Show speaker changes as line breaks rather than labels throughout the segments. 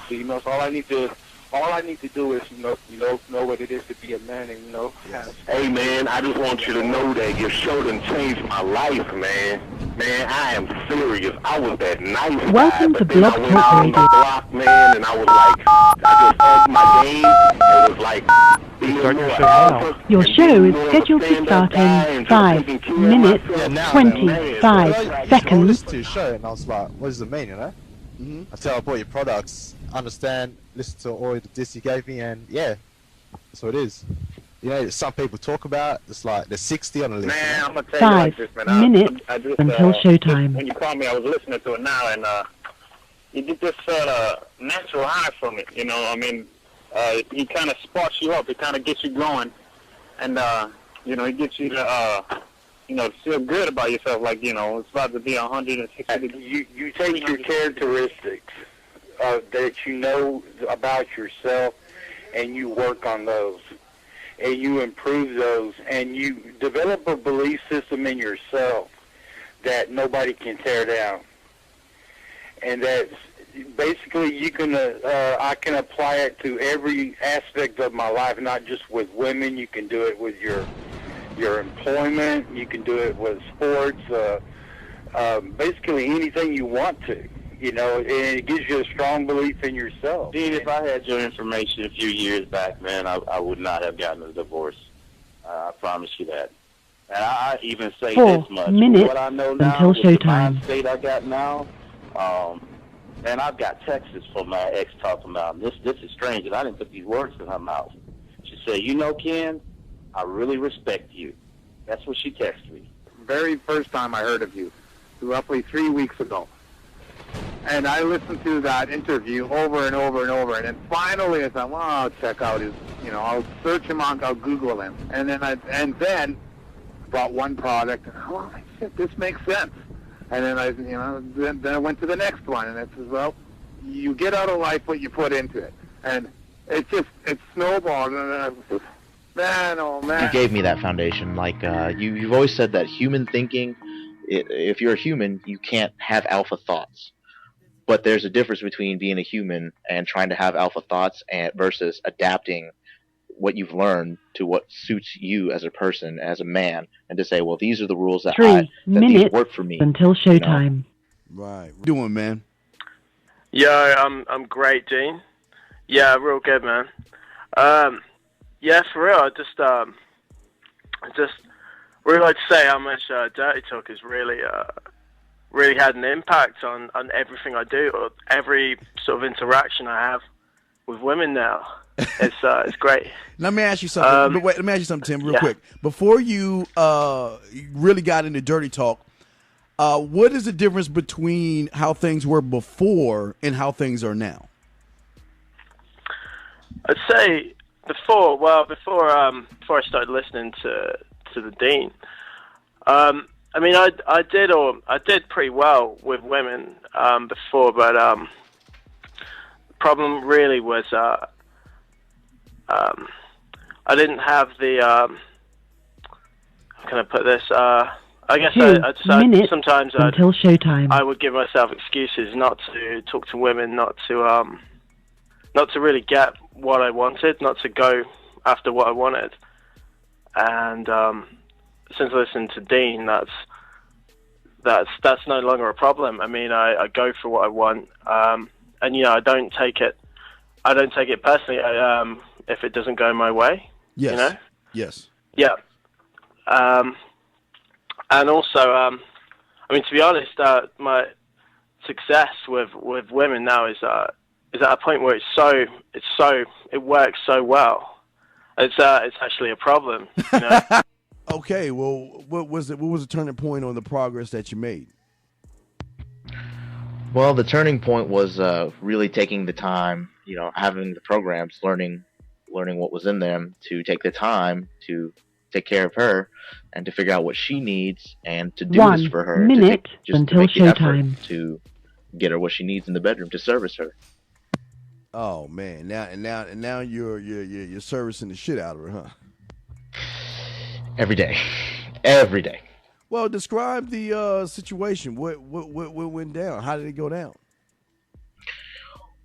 So, so all I need to do is, know what it is to be a man, and
Hey man, I just want you to know that your show done changed my life, man. Man, I am serious. I was that nice guy,
Welcome to
but then I
Blog
went out on the block, man, and I was like, I just upped my game. It was like being more alpha.
Your show is scheduled to start in 5 minutes, 25 seconds.
I listened to your show and I was like, what does it mean, Until I bought your products, understand, listen to all the diss you gave me, and yeah, that's what it is. Some people talk about, it's like there's 60 on the list.
Man, I'm going to tell you like this, man.
5 minutes until showtime.
When you called me, I was listening to it now, and you get this natural high from it, he kind of sparks you up. It kind of gets you going, and, it gets you to, feel good about yourself, like, it's about to be 160 degrees.
You take your characteristics that you know about yourself, and you work on those, and you improve those, and you develop a belief system in yourself that nobody can tear down. And that's basically I can apply it to every aspect of my life, not just with women. You can do it with your employment. You can do it with sports. Basically anything you want to. And it gives you a strong belief in yourself.
Dean, if I had your information a few years back, man, I would not have gotten a divorce. I promise you that. And I even say
4
this much.
minutes
what I know now,
until
with the
showtime.
mind state I got now, and I've got texts from my ex talking about this is strange, and I didn't put these words in her mouth. She said, Ken, I really respect you. That's what she texted me.
Very first time I heard of you, roughly 3 weeks ago. And I listened to that interview over and over and over. And then finally I thought, well, I'll check out his, I'll search him on, I'll Google him. And then bought one product, and oh, shit, this makes sense. And then I went to the next one, and it says, well, you get out of life what you put into it. And it snowballed. And I was just, man, oh man.
You gave me that foundation. Like, you've always said that human thinking, if you're a human, you can't have alpha thoughts. But there's a difference between being a human and trying to have alpha thoughts versus adapting what you've learned to what suits you as a person, as a man, and to say, well, these are the rules that
3 minutes
these work for me
until showtime.
Right. What you doing, man?
Yeah, I'm great, Dean. Yeah, real good, man. Yeah, for real. I just really like to say how much Dirty Talk has really had an impact on everything I do, or every sort of interaction I have with women now. It's great.
Let me ask you something. Let me ask you something, Tim, real quick. Before you really got into Dirty Talk, what is the difference between how things were before and how things are now?
I'd say before I started listening to the Dean, I mean, I did pretty well with women before, but the problem really was I didn't have the how can I put this? I guess I decided sometimes
until showtime.
I would give myself excuses not to talk to women, not to really get what I wanted, not to go after what I wanted. And since I listened to Dean, that's no longer a problem. I mean, I go for what I want, and I don't take it personally if it doesn't go my way.
Yes. Yes.
Yeah. And also, I mean, to be honest, my success with women now is at a point where it works so well. It's actually a problem.
Okay, well, what was the turning point on the progress that you made?
Well, the turning point was really taking the time, having the programs, learning what was in them, to take the time to take care of her and to figure out what she needs and to do this for her.
1 minute
to
until
make the effort
showtime.
to get her what she needs in the bedroom to service her.
Oh man, now you're servicing the shit out of her, huh?
Every day.
Well, describe the situation. What went down? How did it go down?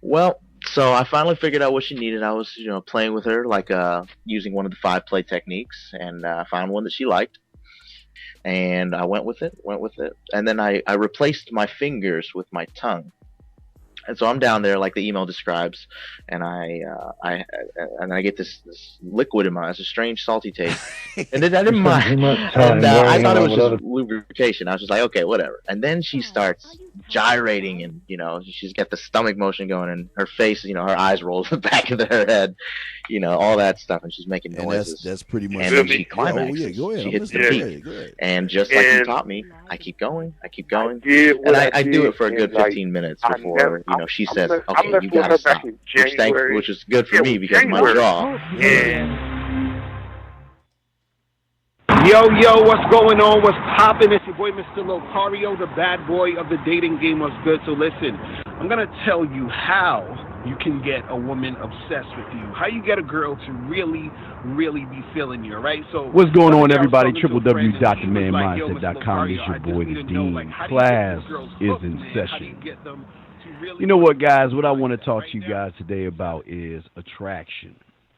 Well, So I finally figured out what she needed. I was, playing with her, like using one of the 5-play techniques, and I found one that she liked. And I went with it, and then I replaced my fingers with my tongue. And so I'm down there, like the email describes, and I get this liquid in my eyes, a strange salty taste, and I didn't mind. And I thought it was just lubrication. I was just like, okay, whatever. And then she starts gyrating, and she's got the stomach motion going, and her face, her eyes roll to the back of her head, all that stuff, and she's making noises.
That's pretty much.
And then she climaxes.
Go ahead.
She hits the beat, and just like you taught me, I keep going, and I do it for a good 15 minutes before she says, okay, you gotta stop, which is good for me because of my jaw.
Yo, what's going on? What's poppin'? It's your boy, Mr. Locario, the bad boy of the dating game. What's good? So listen, I'm going to tell you how you can get a woman obsessed with you, how you get a girl to really, really be feeling you, right? So
what's going on, everybody? www.themanmindset.com. It's your boy, the Dean. Class is in session. You know what, guys? What I want to talk to you guys today about is attraction.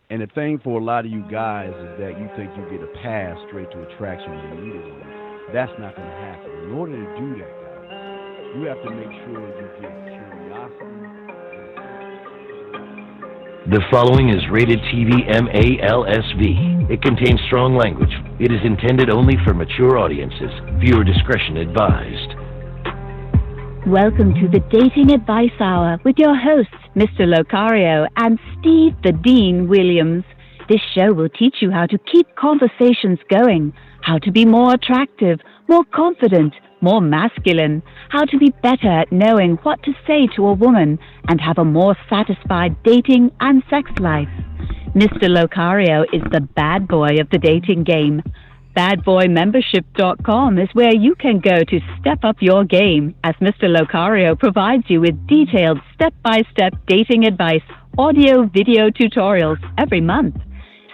And the thing for a lot of you guys is that you think you get a pass straight to attraction when you meet a woman. That's not going to happen. In order to do that, guys, you have to make sure you get curiosity.
The following is rated TV MALSV. It contains strong language. It is intended only for mature audiences. Viewer discretion advised.
Welcome to the Dating Advice Hour with your hosts, Mr. Locario and Steve the Dean Williams. This show will teach you how to keep conversations going, how to be more attractive, more confident, more masculine, how to be better at knowing what to say to a woman, and have a more satisfied dating and sex life. Mr. Locario is the bad boy of the dating game. BadBoyMembership.com is where you can go to step up your game, as Mr. Locario provides you with detailed step-by-step dating advice, audio-video tutorials every month.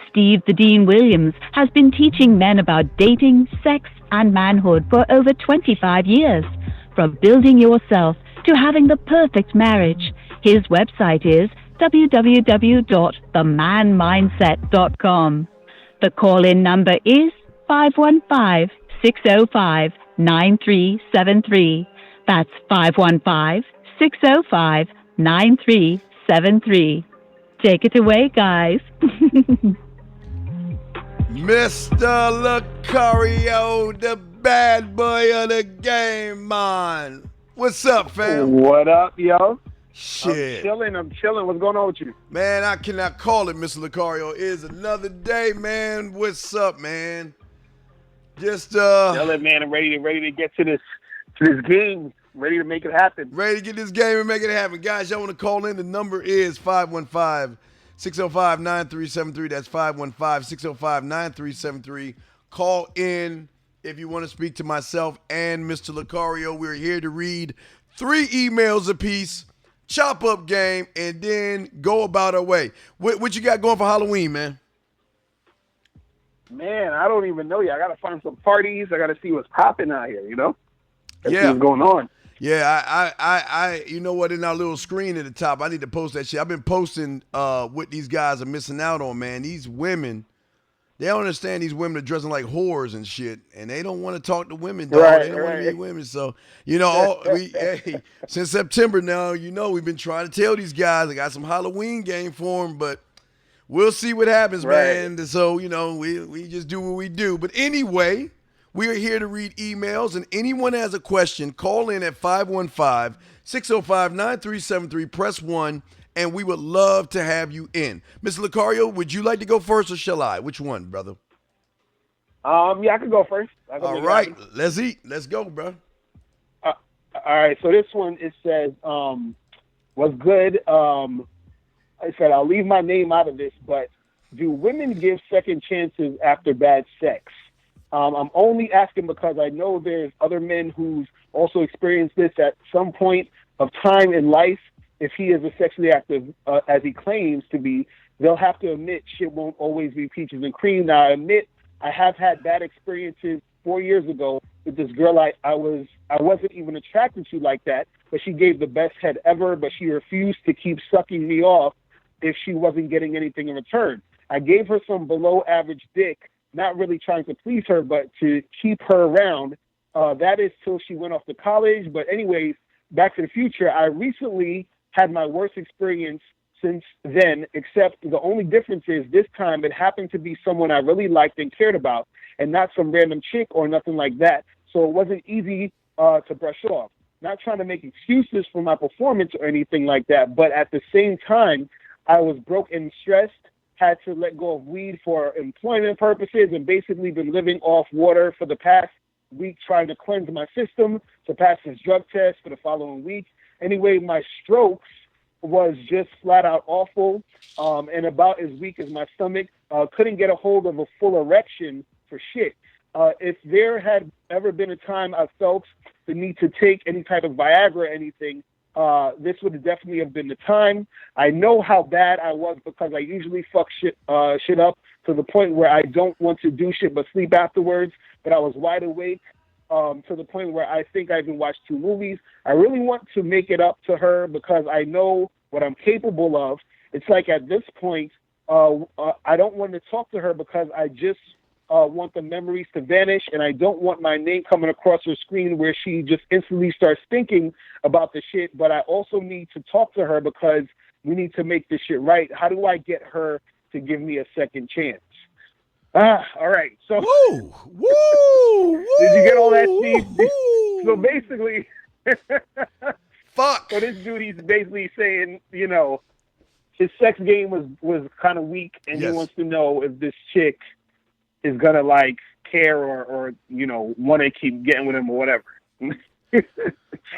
Steve the Dean Williams has been teaching men about dating, sex, and manhood for over 25 years. From building yourself to having the perfect marriage. His website is www.themanmindset.com. The call-in number is 515-605-9373. That's 515-605-9373. Take it away, guys.
Mr. Locario, the bad boy of the game, man. What's up, fam?
What up, yo?
Shit.
I'm chilling. What's going on with you?
Man, I cannot call it, Mr. Locario. It is another day, man. What's up, man? Just
chilling, man. I'm ready to get to this game. Ready to make it happen.
Ready to get this game and make it happen. Guys, y'all want to call in? The number is 515-605-9373. That's 515-605-9373. Call in if you want to speak to myself and Mr. Locario. We're here to read 3 emails apiece, chop up game, and then go about our way. What you got going for Halloween, man?
Man, I don't even know yet. I got to find some parties. I got to see what's popping out here,
Yeah.
See what's going on.
Yeah, I you know what, in our little screen at the top, I need to post that shit. I've been posting what these guys are missing out on, man. These women, they don't understand these women are dressing like whores and shit, and they don't want to talk to women, dog.
Right,
they don't want to meet women. So, since September now, we've been trying to tell these guys I got some Halloween game for them, but we'll see what happens, man. So, we just do what we do. But anyway, we are here to read emails, and anyone has a question, call in at 515-605-9373, press 1, and we would love to have you in. Mr. Locario, would you like to go first, or shall I? Which one, brother?
Yeah, I can go first.
All right, let's eat. Let's go, bro.
All right, so this one, it says, was good. I said, I'll leave my name out of this, but do women give second chances after bad sex? I'm only asking because I know there's other men who's also experienced this at some point of time in life. If he is as sexually active as he claims to be, they'll have to admit shit won't always be peaches and cream. Now, I admit I have had bad experiences 4 years ago with this girl I wasn't even attracted to like that, but she gave the best head ever, but she refused to keep sucking me off if she wasn't getting anything in return. I gave her some below average dick, not really trying to please her, but to keep her around. That is till she went off to college. But anyways, back to the future, I recently had my worst experience since then, except the only difference is this time it happened to be someone I really liked and cared about, and not some random chick or nothing like that. So it wasn't easy to brush off. Not trying to make excuses for my performance or anything like that, but at the same time, I was broke and stressed, had to let go of weed for employment purposes, and basically been living off water for the past week, trying to cleanse my system to pass this drug test for the following week. Anyway, my strokes was just flat out awful, and about as weak as my stomach. Couldn't get a hold of a full erection for shit. If there had ever been a time I felt the need to take any type of Viagra or anything, this would definitely have been the time. I know how bad I was because I usually fuck shit up to the point where I don't want to do shit but sleep afterwards. But I was wide awake to the point where I think I even watched 2 movies. I really want to make it up to her because I know what I'm capable of. It's like at this point, I don't want to talk to her because I just want the memories to vanish, and I don't want my name coming across her screen where she just instantly starts thinking about the shit. But I also need to talk to her because we need to make this shit right. How do I get her to give me a second chance? All right. So,
woo,
did you get all that, Steve? So basically,
fuck.
So this dude, he's basically saying, you know, his sex game was kind of weak, and he wants to know if this chick is gonna like care or you know want to keep getting with him or whatever.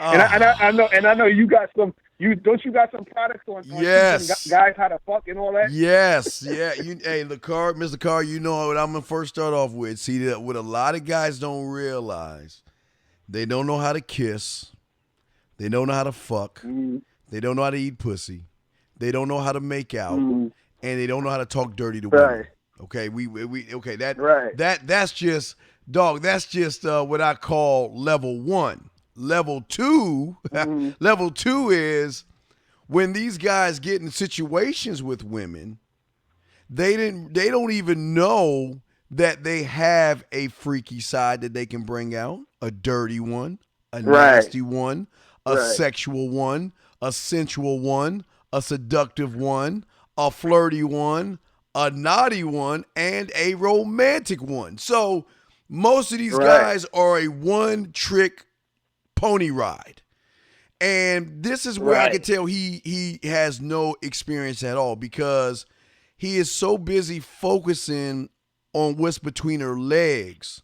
I know you got some. You got some products on teaching guys how to fuck and all that.
Yes, yeah. Hey, Mr. Carr, you know what I'm gonna first start off with. See, that what a lot of guys don't realize, they don't know how to kiss, they don't know how to fuck, they don't know how to eat pussy, they don't know how to make out, and they don't know how to talk dirty to women. Okay, that's just dog. That's just what I call level 1. Level 2, level 2 is when these guys get in situations with women, they don't even know that they have a freaky side that they can bring out, a dirty one, a nasty one, a sexual one, a sensual one, a seductive one, a flirty one, a naughty one, and a romantic one. So most of these guys are a one-trick pony ride. And this is where I can tell he has no experience at all because he is so busy focusing on what's between her legs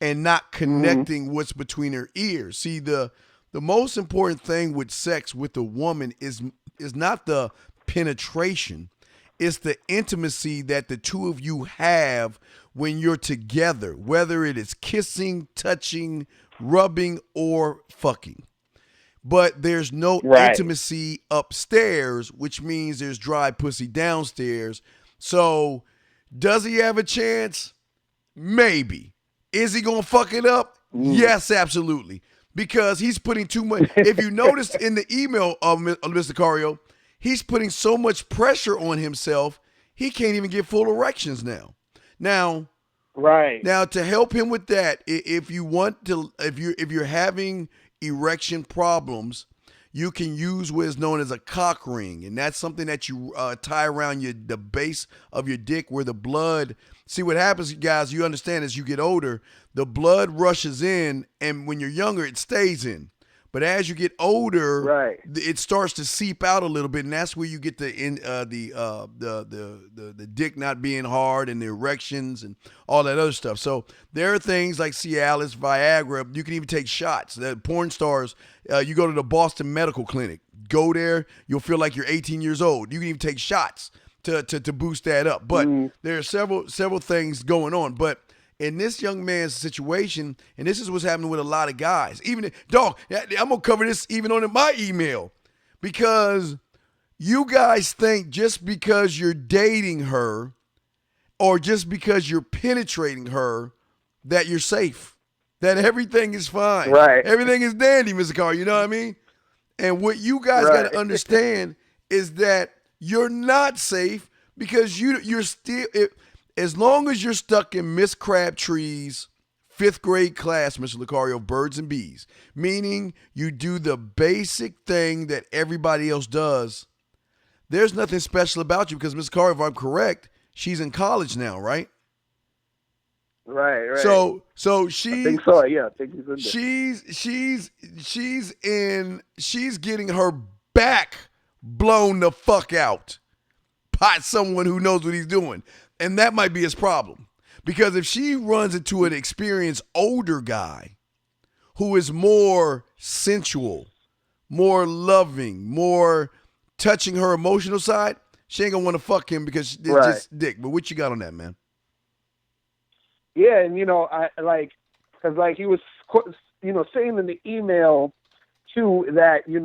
and not connecting what's between her ears. See, the most important thing with sex with a woman is not the penetration. It's the intimacy that the two of you have when you're together, whether it is kissing, touching, rubbing, or fucking. But there's no intimacy upstairs, which means there's dry pussy downstairs. So does he have a chance? Maybe. Is he going to fuck it up? Yes, absolutely. Because he's putting too much. If you noticed in the email of Mr. Cario, he's putting so much pressure on himself, he can't even get full erections now. Now, to help him with that, if you're having erection problems, you can use what is known as a cock ring, and that's something that you tie around the base of your dick where the blood. See what happens, guys. You understand as you get older, the blood rushes in, and when you're younger, it stays in. But as you get older, it starts to seep out a little bit, and that's where you get the dick not being hard and the erections and all that other stuff. So there are things like Cialis, Viagra. You can even take shots. The porn stars, you go to the Boston Medical Clinic. Go there, you'll feel like you're 18 years old. You can even take shots to boost that up. But there are several things going on. But in this young man's situation, and this is what's happening with a lot of guys. Even dog, I'm gonna cover this even on my email, because you guys think just because you're dating her or just because you're penetrating her that you're safe, that everything is fine.
Right.
Everything is dandy, Mr. Carr. You know what I mean? And what you guys got to understand is that you're not safe because you're still, as long as you're stuck in Miss Crabtree's 5th grade class, Mr. Locario, of birds and bees, meaning you do the basic thing that everybody else does, there's nothing special about you because Ms. Carr, if I'm correct, she's in college now, right?
Right.
So she.
I think so. Yeah, I think he's in there.
She's getting her back blown the fuck out by someone who knows what he's doing, and that might be his problem. Because if she runs into an experienced older guy who is more sensual, more loving, more touching her emotional side, she ain't gonna want to fuck him because it's just dick. But what you got on that, man?
Yeah, and I because he was saying in the email too that he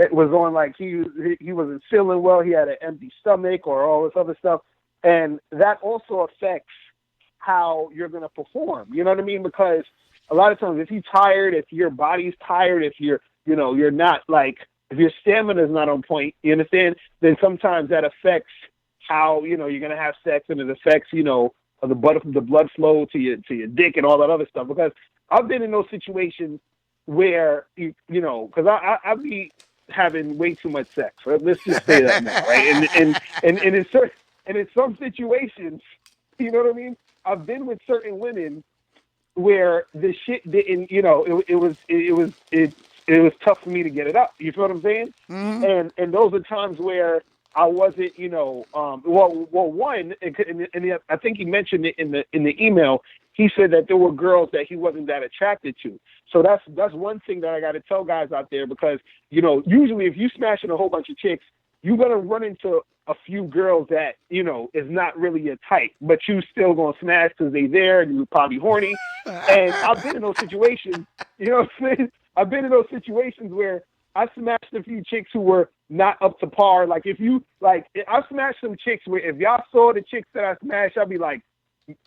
was on he wasn't feeling well, he had an empty stomach or all this other stuff, and that also affects how you're going to perform. You know what I mean? Because a lot of times, if you're tired, if your body's tired, if you're not if your stamina is not on point, you understand? Then sometimes that affects how you're going to have sex, and it affects the blood flow to your dick and all that other stuff. Because I've been in those situations where because I be having way too much sex. Right? Let's just say that now, right? And in some situations, you know what I mean? I've been with certain women where the shit didn't, it was tough for me to get it up. You feel what I'm saying?
Mm-hmm.
And those are times where I wasn't, one, and I think he mentioned it in the email. He said that there were girls that he wasn't that attracted to. So that's one thing that I got to tell guys out there, because usually if you smashing a whole bunch of chicks, you're gonna run into a few girls that is not really your type, but you still gonna smash because they there and you're probably horny. And I've been in those situations. You know what I'm saying? I've been in those situations where I smashed a few chicks who were not up to par. Like I smashed some chicks where if y'all saw the chicks that I smashed, I'd be like,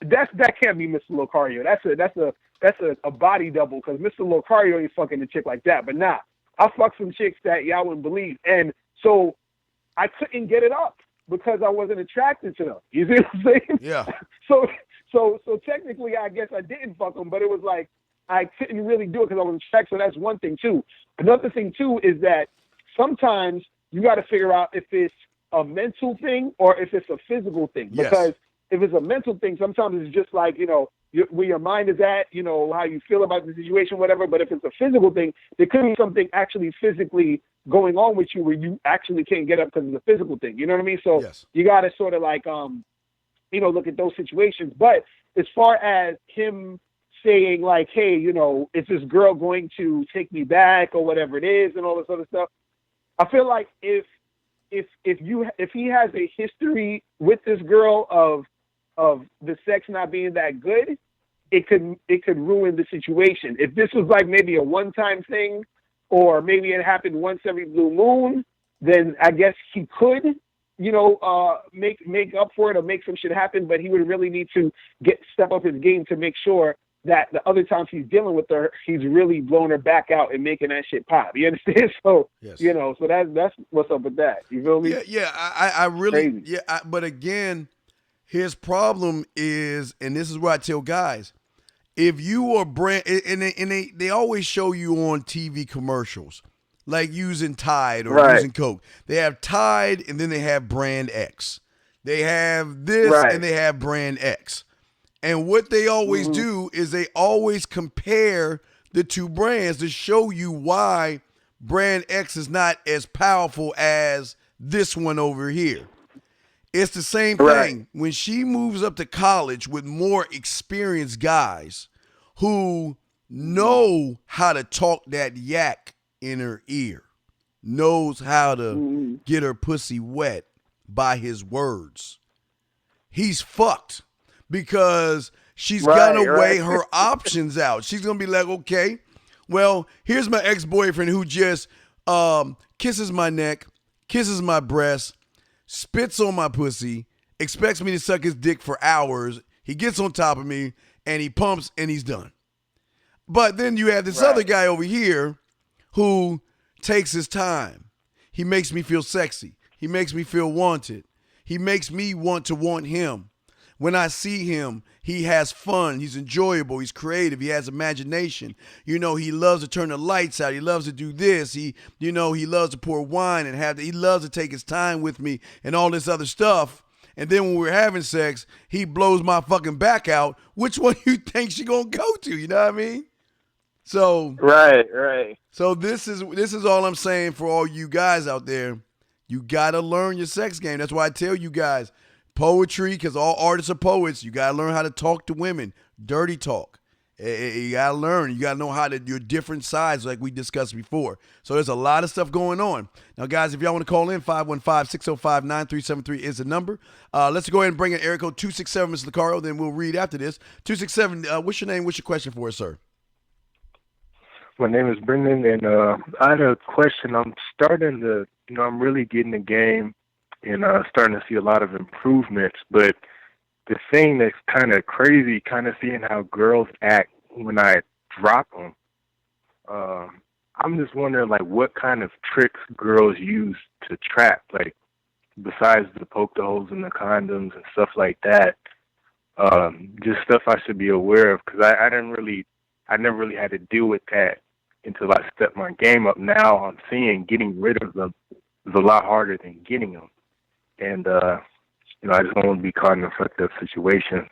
that can't be Mr. Locario. That's a body double, because Mr. Locario ain't fucking a chick like that. But nah, I fucked some chicks that y'all wouldn't believe, and so I couldn't get it up because I wasn't attracted to them. You see what I'm saying?
Yeah.
So technically, I guess I didn't fuck them, but it was like I couldn't really do it because I wasn't attracted. So that's one thing too. Another thing too is that sometimes you got to figure out if it's a mental thing or if it's a physical thing.
Yes.
Because if it's a mental thing, sometimes it's just like, where your mind is at, how you feel about the situation, whatever. But if it's a physical thing, there could be something actually physically going on with you where you actually can't get up because it's a physical thing. You know what I mean? So You got to sort of look at those situations. But as far as him saying like, hey, is this girl going to take me back or whatever it is and all this other stuff, I feel like if he has a history with this girl of the sex not being that good, it could ruin the situation. If this was like maybe a one-time thing, or maybe it happened once every blue moon, then I guess he could, make up for it or make some shit happen. But he would really need to step up his game to make sure that the other times he's dealing with her, he's really blowing her back out and making that shit pop. You understand? So,
yes.
So that's what's up with that. You feel me?
Yeah. I really,
Crazy.
but again, his problem is, and this is what I tell guys, if you are and they always show you on TV commercials, like using Tide or using Coke. They have Tide and then they have brand X. They have this and they have brand X. And what they always do is they always compare the two brands to show you why brand X is not as powerful as this one over here. It's the same thing. When she moves up to college with more experienced guys who know how to talk that yak in her ear, knows how to get her pussy wet by his words, he's fucked. Because she's gonna weigh her options out. She's gonna be like, okay, well, here's my ex-boyfriend who just kisses my neck, kisses my breast, spits on my pussy, expects me to suck his dick for hours. He gets on top of me, and he pumps and he's done. But then you have this other guy over here who takes his time. He makes me feel sexy. He makes me feel wanted. He makes me want to want him. When I see him, he has fun. He's enjoyable. He's creative. He has imagination. You know, he loves to turn the lights out. He loves to do this. He loves to pour wine and he loves to take his time with me and all this other stuff. And then when we're having sex, he blows my fucking back out. Which one you think she gonna go to? You know what I mean? So
right.
So this is all I'm saying for all you guys out there. You gotta learn your sex game. That's why I tell you guys, poetry, because all artists are poets. You gotta learn how to talk to women, dirty talk. You gotta learn. You gotta know how to your different sides, like we discussed before. So there's a lot of stuff going on. Now, guys, if y'all want to call in, 515-605-9373 is the number. Let's go ahead and bring in area code 267, Mr. Locario. Then we'll read after this. 267. What's your name? What's your question for us, sir?
My name is Brendan, and I had a question. I'm starting to, I'm really getting the game and starting to see a lot of improvements. But the thing that's kind of crazy, kind of seeing how girls act when I drop them. I'm just wondering, like, what kind of tricks girls use to trap, like, besides the poke the holes in the condoms and stuff like that. Just stuff I should be aware of, because I never really had to deal with that until I stepped my game up. Now I'm seeing getting rid of them is a lot harder than getting them. And, I just don't want to be caught in fucked up situations.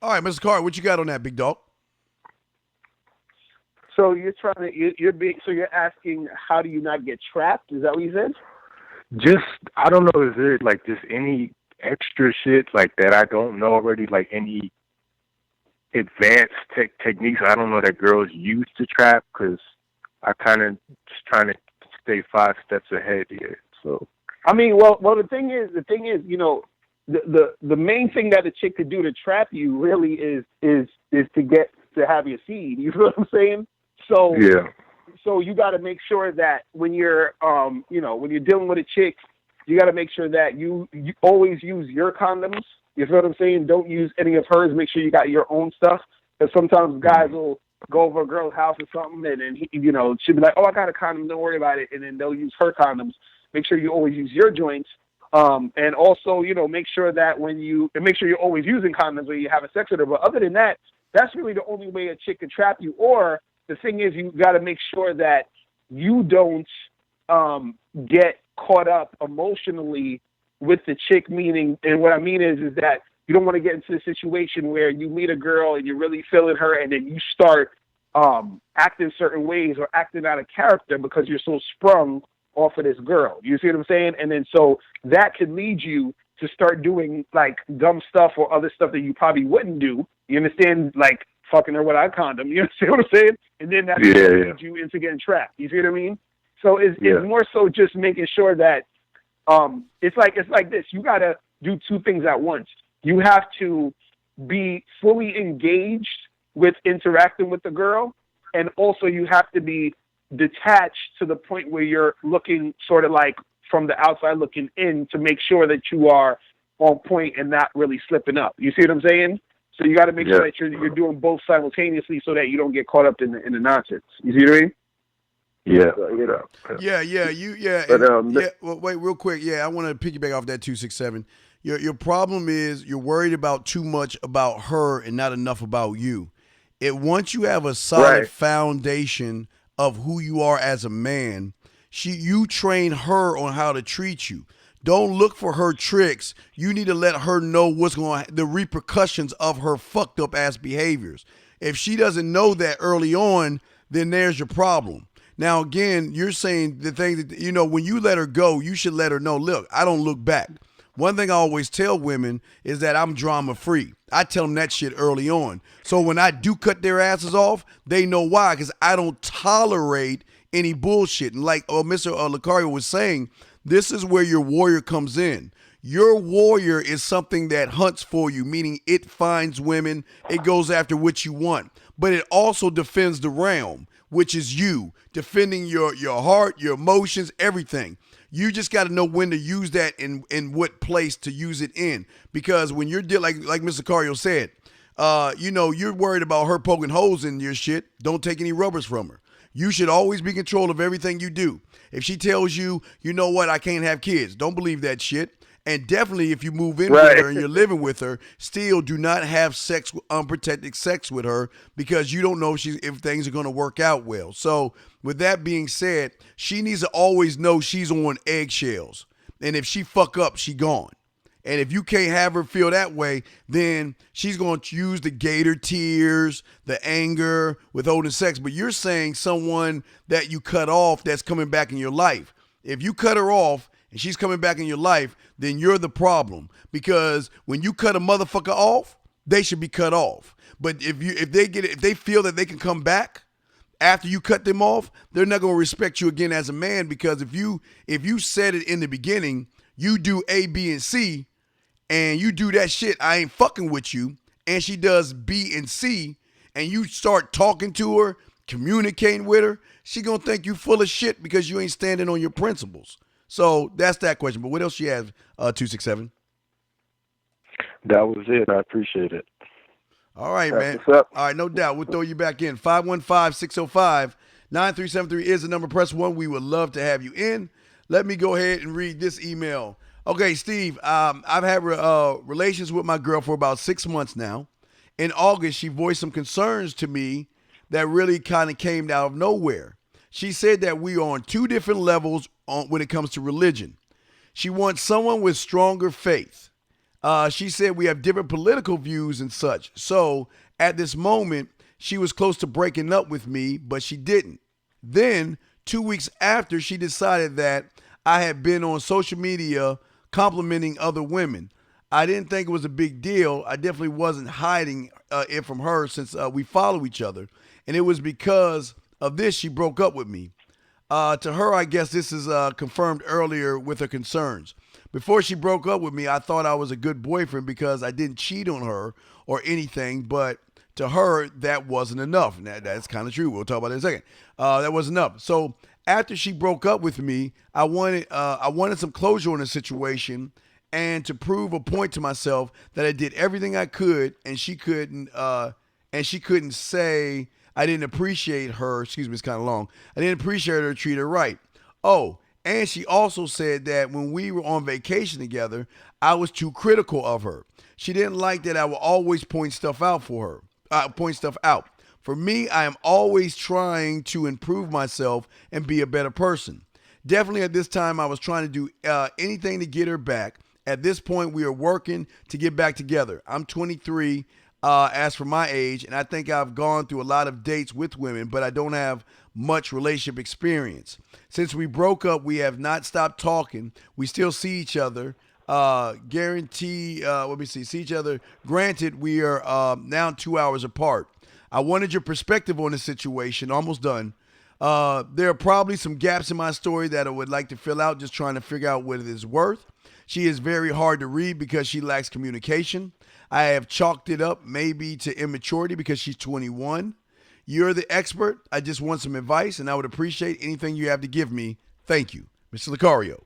All right, Mr. Carter, what you got on that, big dog?
So you're you're asking, how do you not get trapped? Is that what you said?
Just, I don't know, is there like just any extra shit like that I don't know already, like any advanced techniques I don't know that girls use to trap? Because I kind of just trying to stay 5 steps ahead here. So
I mean, well, the thing is, the main thing that a chick could do to trap you really is to get to have your seed. You feel what I'm saying? So
yeah.
So you got to make sure that when you're when you're dealing with a chick, you got to make sure that you always use your condoms. You feel what I'm saying? Don't use any of hers. Make sure you got your own stuff. Because sometimes guys will go over a girl's house or something, and then she'll be like, "Oh, I got a condom. Don't worry about it." And then they'll use her condoms. Make sure you always use your joints. And also, make sure that make sure you're always using condoms when you have a sex with her. But other than that, that's really the only way a chick can trap you. Or the thing is, you got to make sure that you don't get caught up emotionally with the chick. Meaning, and what I mean is that you don't want to get into a situation where you meet a girl and you're really feeling her, and then you start acting certain ways or acting out of character because you're so sprung off of this girl. You see what I'm saying? And then so that could lead you to start doing like dumb stuff or other stuff that you probably wouldn't do. You understand? Like fucking her without a condom. You understand what I'm saying? And then that leads you into getting trapped. You see what I mean? So it's more so just making sure that it's like this. You gotta do 2 things at once. You have to be fully engaged with interacting with the girl, and also you have to be detached to the point where you're looking sort of like from the outside looking in to make sure that you are on point and not really slipping up. You see what I'm saying? So you got to make sure that you're doing both simultaneously so that you don't get caught up in the nonsense. You see what I mean?
Yeah.
Well, wait, real quick. Yeah, I want to piggyback off that 267. Your problem is you're worried about too much about her and not enough about you. Once you have a solid foundation of who you are as a man, you train her on how to treat you. Don't look for her tricks. You need to let her know the repercussions of her fucked up ass behaviors. If she doesn't know that early on, then there's your problem. Now, again, you're saying the thing that, when you let her go, you should let her know, look, I don't look back. One thing I always tell women is that I'm drama free. I tell them that shit early on. So when I do cut their asses off, they know why, because I don't tolerate any bullshit. And like Mr. Locario was saying, this is where your warrior comes in. Your warrior is something that hunts for you, meaning it finds women, it goes after what you want, but it also defends the realm, which is you, defending your heart, your emotions, everything. You just got to know when to use that and what place to use it in. Because when you're like Mr. Locario said, you're worried about her poking holes in your shit. Don't take any rubbers from her. You should always be in control of everything you do. If she tells you, you know what, I can't have kids, don't believe that shit. And definitely if you move in with her and you're living with her, still do not have unprotected sex with her, because you don't know if things are going to work out well. So with that being said, she needs to always know she's on eggshells. And if she fuck up, she gone. And if you can't have her feel that way, then she's going to use the gator tears, the anger, withholding sex. But you're saying someone that you cut off that's coming back in your life. If you cut her off and she's coming back in your life, then you're the problem. Because when you cut a motherfucker off, they should be cut off. But if they feel that they can come back after you cut them off, they're not going to respect you again as a man. Because if you said it in the beginning, you do A, B, and C, and you do that shit, I ain't fucking with you, and she does B and C, and you start talking to her, communicating with her, she gonna think you full of shit because you ain't standing on your principles. So that's that question. But what else you have, 267?
That was it. I appreciate it.
All right,
That's
man.
what's up.
All right, no doubt. We'll throw you back in. 515-605-9373 is the number. Press 1. We would love to have you in. Let me go ahead and read this email. Okay, Steve, I've had relations with my girl for about 6 months now. In August, she voiced some concerns to me that really kind of came out of nowhere. She said that we are on two different levels when it comes to religion. She wants someone with stronger faith. She said we have different political views and such. So at this moment, she was close to breaking up with me, but she didn't. Then 2 weeks after, she decided that I had been on social media complimenting other women. I didn't think it was a big deal. I definitely wasn't hiding it from her since we follow each other. And it was because of this she broke up with me. To her, I guess this is confirmed earlier with her concerns. Before she broke up with me, I thought I was a good boyfriend because I didn't cheat on her or anything, but to her, that wasn't enough. And that's kind of true. We'll talk about that in a second. That wasn't enough. So after she broke up with me, I wanted some closure on the situation and to prove a point to myself that I did everything I could, and she couldn't say I didn't appreciate her. Excuse me, it's kind of long. I didn't appreciate her or treat her right. Oh, and she also said that when we were on vacation together, I was too critical of her. She didn't like that I would always point stuff out for her. Point stuff out. For me, I am always trying to improve myself and be a better person. Definitely at this time, I was trying to do anything to get her back. At this point, we are working to get back together. I'm 23 as for my age, and I think I've gone through a lot of dates with women, but I don't have much relationship experience. Since we broke up, we have not stopped talking. We still see each other. See each other. Granted, we are now 2 hours apart. I wanted your perspective on the situation. Almost done. There are probably some gaps in my story that I would like to fill out, just trying to figure out what it is worth. She is very hard to read because she lacks communication. I have chalked it up maybe to immaturity because she's 21. You're the expert. I just want some advice, and I would appreciate anything you have to give me. Thank you. Mr. Locario.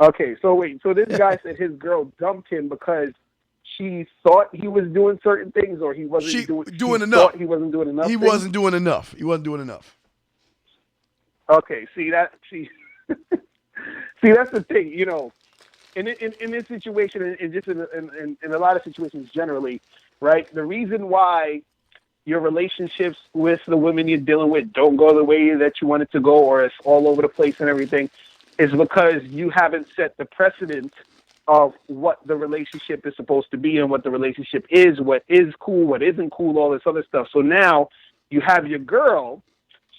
Okay, so wait. So this guy said his girl dumped him because she thought he was doing certain things, or he wasn't doing enough. He wasn't doing enough.
He wasn't doing enough. He wasn't doing enough.
Okay, see, that's the thing. You know, in this situation, and just in a lot of situations generally, right? The reason why your relationships with the women you're dealing with don't go the way that you want it to go, or it's all over the place and everything, is because you haven't set the precedent of what the relationship is supposed to be and what the relationship is, what is cool, what isn't cool, all this other stuff. So now you have your girl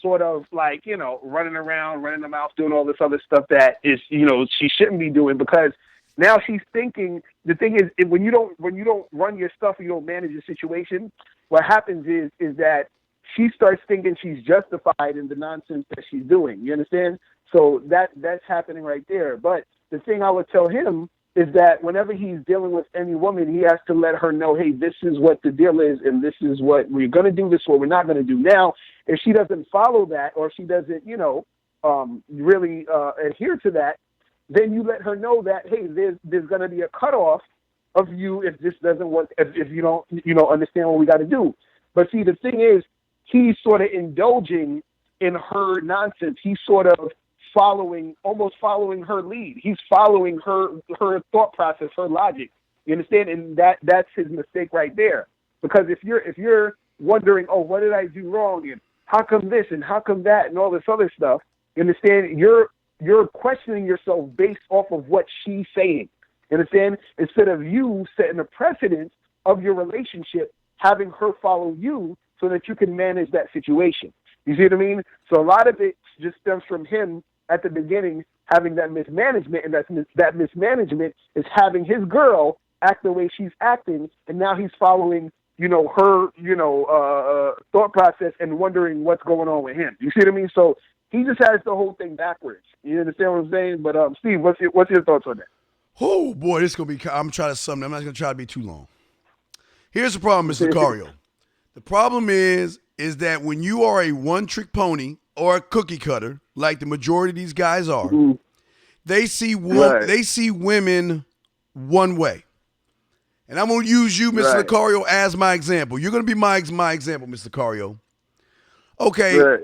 sort of like, you know, running around, running her mouth, doing all this other stuff that is, you know, she shouldn't be doing, because now she's thinking, the thing is, when you don't run your stuff, you don't manage the situation, what happens is that she starts thinking she's justified in the nonsense that she's doing. You understand? So that's happening right there. But the thing I would tell him is that whenever he's dealing with any woman, he has to let her know, hey, this is what the deal is, and this is what we're going to do, this is what we're not going to do. Now, if she doesn't follow that, or if she doesn't, you know, really adhere to that, then you let her know that, hey, there's going to be a cutoff of you if this doesn't work, if you don't, understand what we got to do. But see, the thing is, he's sort of indulging in her nonsense. He's sort of almost following her lead. He's following her thought process, her logic. You understand? And that's his mistake right there. Because if you're wondering, oh, what did I do wrong, and how come this and how come that and all this other stuff, you understand? You're questioning yourself based off of what she's saying. You understand? Instead of you setting a precedent of your relationship, having her follow you so that you can manage that situation. You see what I mean? So a lot of it just stems from him at the beginning having that mismanagement, and that mismanagement is having his girl act the way she's acting, and now he's following, her, thought process and wondering what's going on with him. You see what I mean? So he just has the whole thing backwards. You understand what I'm saying? But Steve, what's your thoughts on that?
Oh boy, this is gonna be. I'm trying to sum it. I'm not gonna try to be too long. Here's the problem, Mr. Locario. The problem is that when you are a one-trick pony or a cookie cutter, like the majority of these guys are, they see women one way. And I'm going to use you, Mr. Locario, as my example. You're going to be my example, Mr. Locario. Okay.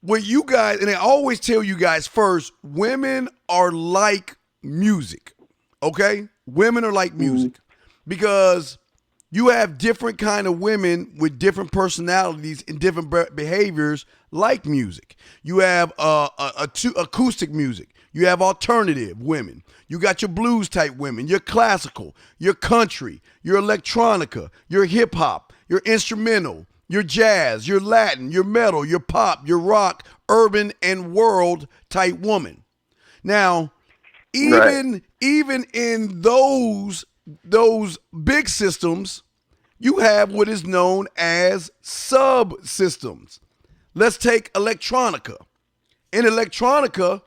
What you guys, and I always tell you guys first, women are like music. Okay? Women are like music. Because you have different kind of women with different personalities and different behaviors like music. You have acoustic music. You have alternative women. You got your blues type women, your classical, your country, your electronica, your hip hop, your instrumental, your jazz, your Latin, your metal, your pop, your rock, urban, and world type woman. Now, even in those big systems, you have what is known as subsystems. Let's take electronica. In electronica,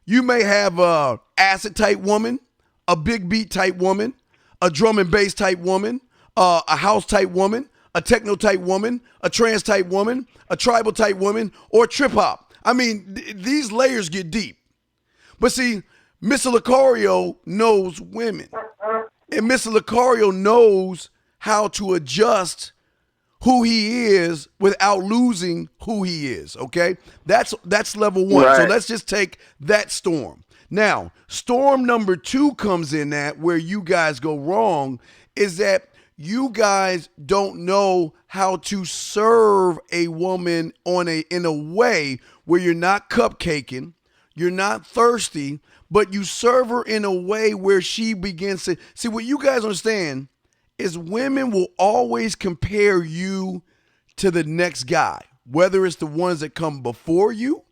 you may have a acid type woman, a big beat type woman, a drum and bass type woman, a house type woman, a techno type woman, a trance type woman, a tribal type woman, or trip hop. I mean, these layers get deep. But see, Mr. Locario knows women. And Mr. Locario knows how to adjust who he is without losing who he is, okay? That's level one. Right. So let's just take that storm. Now, storm number 2 comes in that where you guys go wrong is that you guys don't know how to serve a woman in a way where you're not cupcaking, you're not thirsty, but you serve her in a way where she begins to see. What you guys understand is women will always compare you to the next guy, whether it's the ones that come before you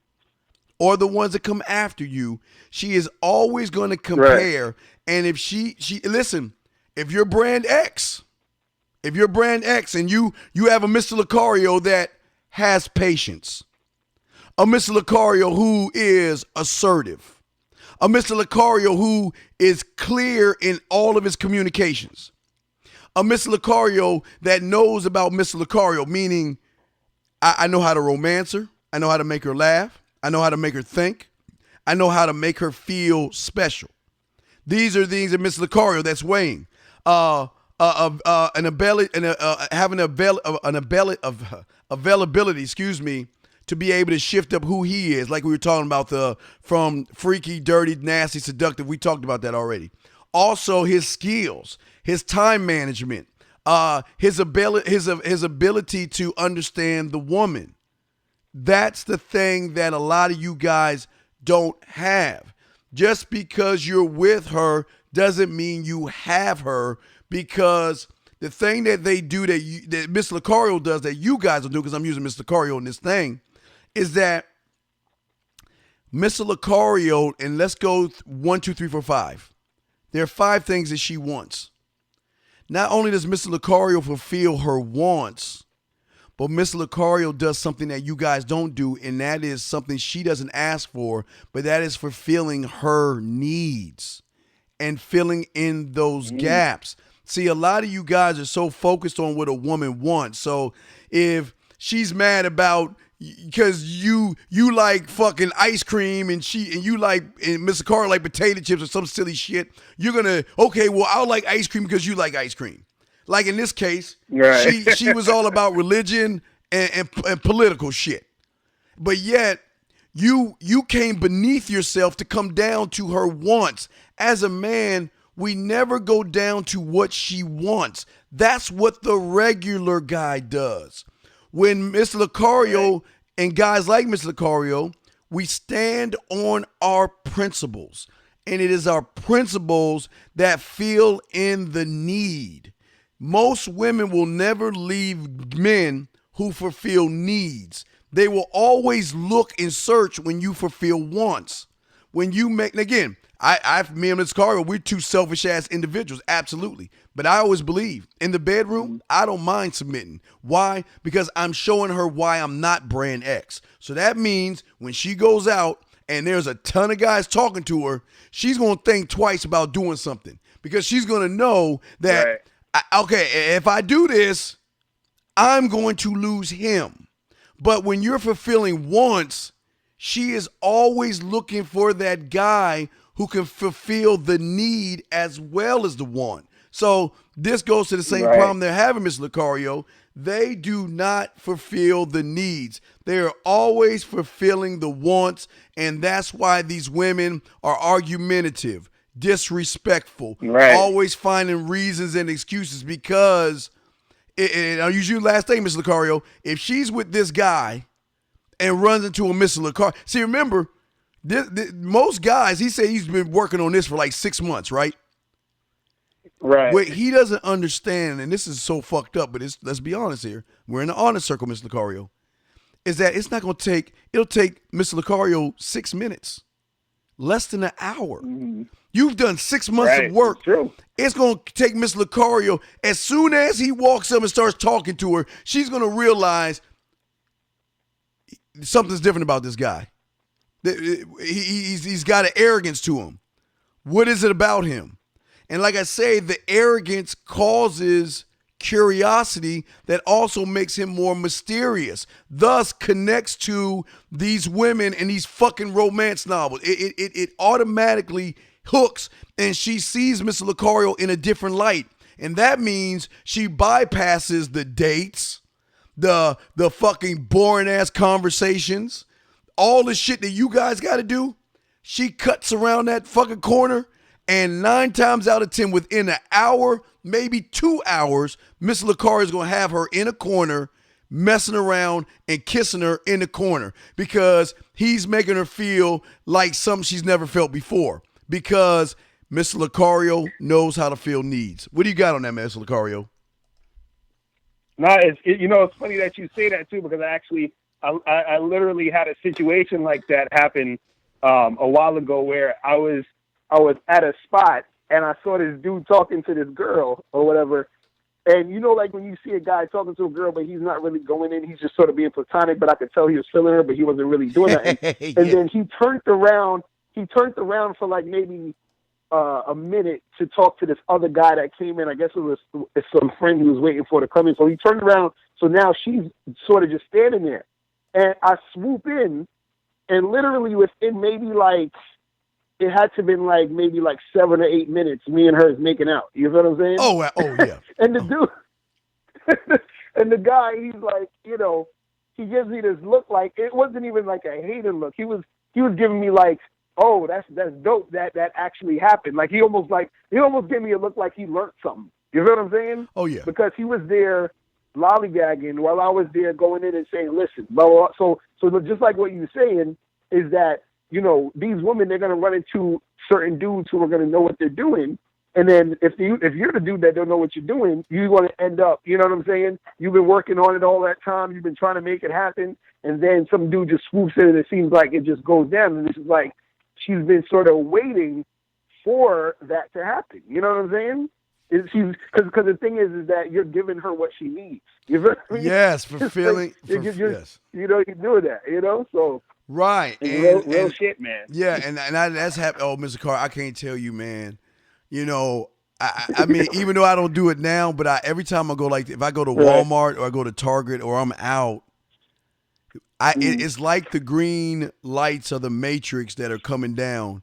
or the ones that come after you. She is always going to compare. Right. And if she listen, if you're brand X and you have a Mr. Locario that has patience, a Mr. Locario who is assertive, a Mr. Locario who is clear in all of his communications, a Mr. Locario that knows about Mr. Locario, meaning I know how to romance her. I know how to make her laugh. I know how to make her think. I know how to make her feel special. These are things that Mr. Locario that's weighing. Availability, to be able to shift up who he is, like we were talking about from freaky, dirty, nasty, seductive. We talked about that already. Also, his skills, his time management, his ability to understand the woman. That's the thing that a lot of you guys don't have. Just because you're with her doesn't mean you have her, because the thing that they do that Mr. Locario does that you guys will do, because I'm using Mr. Locario in this thing, is that Mr. Locario, and let's go 1, 2, 3, 4, 5. There are 5 things that she wants. Not only does Mr. Locario fulfill her wants, but Mr. Locario does something that you guys don't do, and that is something she doesn't ask for, but that is fulfilling her needs and filling in those gaps. See, a lot of you guys are so focused on what a woman wants. So if she's mad about because you like fucking ice cream and you like and Mr. Carr like potato chips or some silly shit, you're gonna okay, well I'll like ice cream because you like ice cream. Like in this case,
right.
she was all about religion and political shit, but yet you came beneath yourself to come down to her wants. As a man, we never go down to what she wants. That's what the regular guy does. When Mr. Locario and guys like Mr. Locario, we stand on our principles. And it is our principles that fill in the need. Most women will never leave men who fulfill needs. They will always look and search when you fulfill wants. When you make, and again, me and Mr. Locario, we're two selfish ass individuals, absolutely. But I always believe in the bedroom, I don't mind submitting. Why? Because I'm showing her why I'm not brand X. So that means when she goes out and there's a ton of guys talking to her, she's going to think twice about doing something because she's going to know that, okay, if I do this, I'm going to lose him. But when you're fulfilling wants, she is always looking for that guy who can fulfill the need as well as the want. So this goes to the same problem they're having, Mr. Locario. They do not fulfill the needs. They are always fulfilling the wants, and that's why these women are argumentative, disrespectful, always finding reasons and excuses because, and I'll use your last thing, Mr. Locario, if she's with this guy and runs into a Mr. Locario, see, remember, most guys, he said he's been working on this for like 6 months, right?
Right.
What he doesn't understand, and this is so fucked up, but let's be honest here. We're in the honest circle, Mr. Locario. Is that it's not going to take, it'll take Mr. Locario 6 minutes, less than an hour. Mm-hmm. You've done 6 months of work.
True.
It's going to take Mr. Locario, as soon as he walks up and starts talking to her, she's going to realize something's different about this guy. He's got an arrogance to him. What is it about him? And like I say, the arrogance causes curiosity that also makes him more mysterious, thus connects to these women and these fucking romance novels. It automatically hooks, and she sees Mr. Locario in a different light. And that means she bypasses the dates, the fucking boring ass conversations, all the shit that you guys got to do. She cuts around that fucking corner, and 9 times out of 10, within an hour, maybe 2 hours, Miss Locario is going to have her in a corner, messing around and kissing her in the corner because he's making her feel like something she's never felt before because Miss Locario knows how to fill needs. What do you got on that, Miss Locario?
No, it's funny that you say that too because I literally had a situation like that happen a while ago where I was at a spot and I saw this dude talking to this girl or whatever. And like when you see a guy talking to a girl, but he's not really going in, he's just sort of being platonic, but I could tell he was feeling her, but he wasn't really doing that. And then he turned around for like maybe a minute to talk to this other guy that came in. I guess it was some friend he was waiting for to come in. So he turned around. So now she's sort of just standing there. And I swoop in, and literally within maybe like, it had to have been like maybe like 7 or 8 minutes, me and her is making out. You know what I'm saying?
Oh yeah.
And the dude, and the guy, he's like, he gives me this look like, it wasn't even like a hated look. He was giving me like, oh, that's dope that actually happened. Like he almost gave me a look like he learned something. You know what I'm saying?
Oh yeah.
Because he was there lollygagging while I was there going in and saying, listen, blah, blah, blah. So just like what you're saying is that, these women, they're going to run into certain dudes who are going to know what they're doing. And then if you're the dude that don't know what you're doing, you're going to end up, you know what I'm saying? You've been working on it all that time. You've been trying to make it happen. And then some dude just swoops in and it seems like it just goes down. And this is like, she's been sort of waiting for that to happen. You know what I'm saying? Because the thing is that you're giving her what she needs. You know what I mean?
Yes, fulfilling.
Yes.
You're
doing that, so.
Right.
Real shit, man.
Yeah, and that's happened. Oh, Mr. Carr, I can't tell you, man. I mean, even though I don't do it now, but every time I go, like, if I go to Walmart or I go to Target or I'm out, It's like the green lights of the Matrix that are coming down.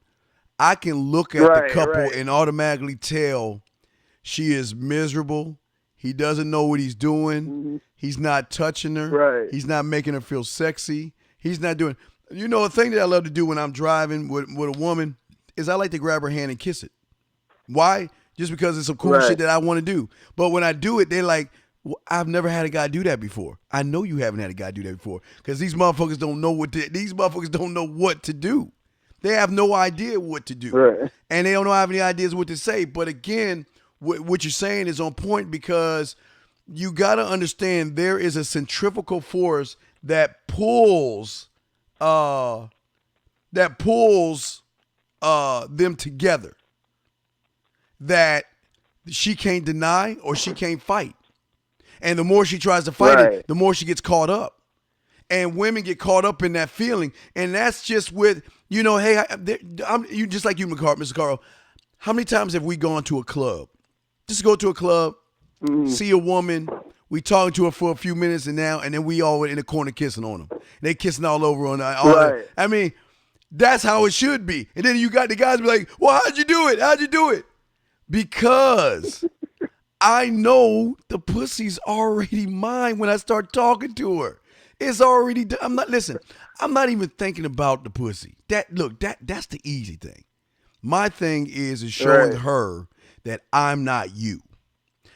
I can look at the couple and automatically tell she is miserable. He doesn't know what he's doing. Mm-hmm. He's not touching her.
Right.
He's not making her feel sexy. He's not doing. You know, a thing that I love to do when I'm driving with a woman is I like to grab her hand and kiss it. Why? Just because it's some cool shit that I want to do. But when I do it, they're like, well, I've never had a guy do that before. I know you haven't had a guy do that before because these motherfuckers don't know what to do. They have no idea what to do.
Right.
And they don't have any ideas what to say. But again, what you're saying is on point because you got to understand there is a centrifugal force that pulls them together that she can't deny or she can't fight. And the more she tries to fight it, the more she gets caught up. And women get caught up in that feeling. And that's just with, you know, hey, you just like you, Mr. Carl. How many times have we gone to a club? Just go to a club, see a woman, we talking to her for a few minutes and then we all in the corner kissing on them. They kissing all over on that. I mean, that's how it should be. And then you got the guys be like, well, how'd you do it? How'd you do it? Because I know the pussy's already mine when I start talking to her. It's already done. I'm not even thinking about the pussy. That's the easy thing. My thing is showing her that I'm not you.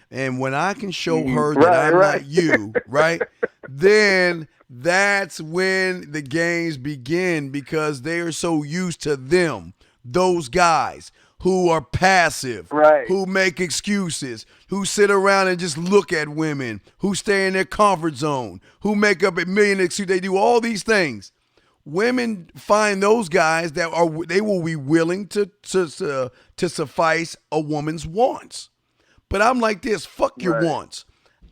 And when I can show her that I'm not you, right, then that's when the games begin because they are so used to them, those guys who are passive, who make excuses, who sit around and just look at women, who stay in their comfort zone, who make up a million excuses. They do all these things. Women find those guys that they will be willing to suffice a woman's wants. But I'm like this, fuck your wants.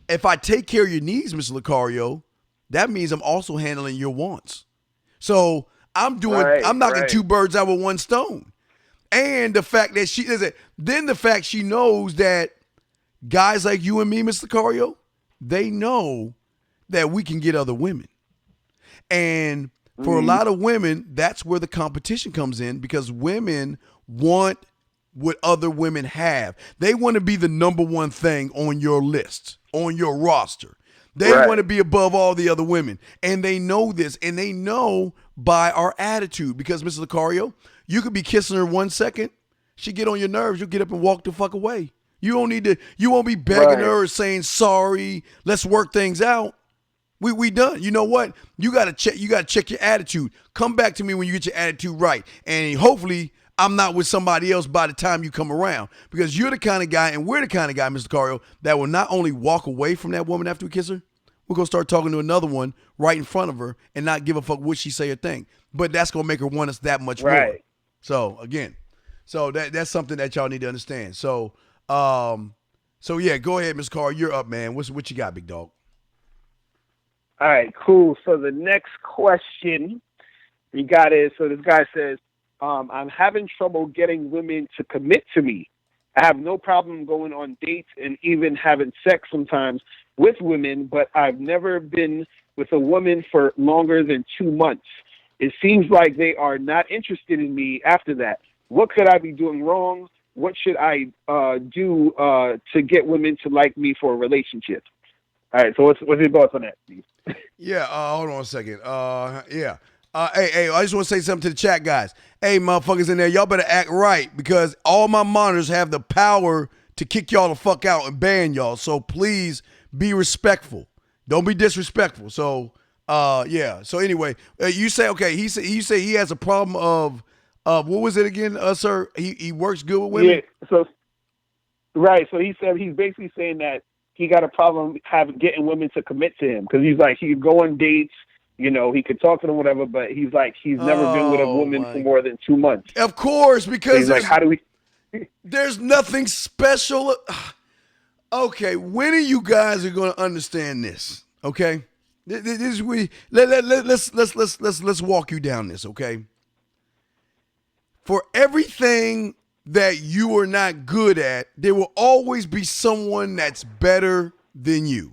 If I take care of your needs, Mr. Locario, that means I'm also handling your wants. So I'm knocking two birds out with one stone. And the fact that she knows that guys like you and me, Mr. Locario, they know that we can get other women. And for a lot of women, that's where the competition comes in because women want what other women have. They want to be the number one thing on your list, on your roster. They want to be above all the other women. And they know this, and they know by our attitude because, Mr. Locario, you could be kissing her 1 second, she get on your nerves, you'll get up and walk the fuck away. You won't be begging her or saying sorry, let's work things out. We done. You know what? You gotta check your attitude. Come back to me when you get your attitude right. And hopefully I'm not with somebody else by the time you come around. Because you're the kind of guy, and we're the kind of guy, Mr. Locario, that will not only walk away from that woman after we kiss her, we're gonna start talking to another one right in front of her and not give a fuck what she say or think. But that's gonna make her want us that much more. So again, that's something that y'all need to understand. So yeah, go ahead, Mr. Carl. You're up, man. What you got, big dog?
All right, cool. So the next question we got is, so this guy says, I'm having trouble getting women to commit to me. I have no problem going on dates and even having sex sometimes with women, but I've never been with a woman for longer than 2 months. It seems like they are not interested in me after that. What could I be doing wrong? What should I do to get women to like me for a relationship? All right, so what's your thoughts on that, Steve?
Yeah, hold on a second. Hey, I just want to say something to the chat, guys. Hey, motherfuckers in there, y'all better act right because all my monitors have the power to kick y'all the fuck out and ban y'all. So please be respectful. Don't be disrespectful. So, yeah. So anyway, you say, okay, you say he has a problem of what was it again, sir? He works good with women?
Yeah, so he said he's basically saying that he got a problem getting women to commit to him because he's like, he could go on dates, you know, he could talk to them, whatever, but he's like, he's never been with a woman for more than 2 months.
Of course, because
so he's like, how do we?
There's nothing special. Okay, when are you guys are going to understand this? Okay, let's walk you down this. Okay, for everything that you are not good at, there will always be someone that's better than you.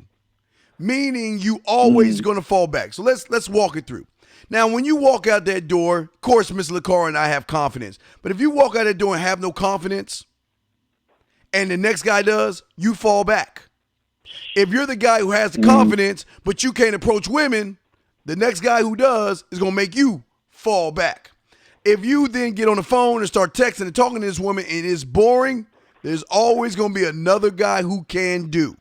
meaning you always going to fall back. So let's walk it through. Now, when you walk out that door, of course, Miss Locario and I have confidence. But if you walk out that door and have no confidence, and the next guy does, you fall back. If you're the guy who has the confidence, but you can't approach women, the next guy who does is going to make you fall back. If you then get on the phone and start texting and talking to this woman and it's boring, there's always going to be another guy who can do.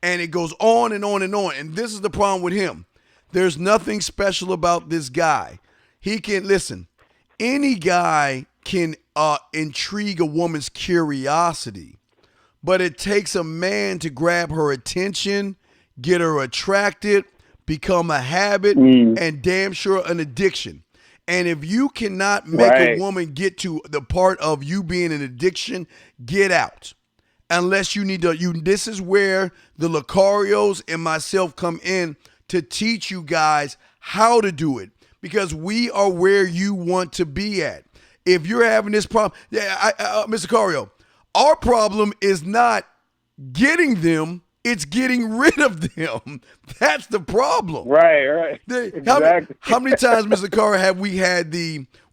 And it goes on and on and on. And this is the problem with him. There's nothing special about this guy. He can, listen, any guy can intrigue a woman's curiosity, but it takes a man to grab her attention, get her attracted, become a habit, and damn sure an addiction. And if you cannot make a woman get to the part of you being an addiction, get out. Unless you need to, this is where the Locarios and myself come in to teach you guys how to do it, because we are where you want to be at. If you're having this problem, Mr. Locario, our problem is not getting them, it's getting rid of them. That's the problem.
Right. Exactly.
How many times, Mr. Locario, have we had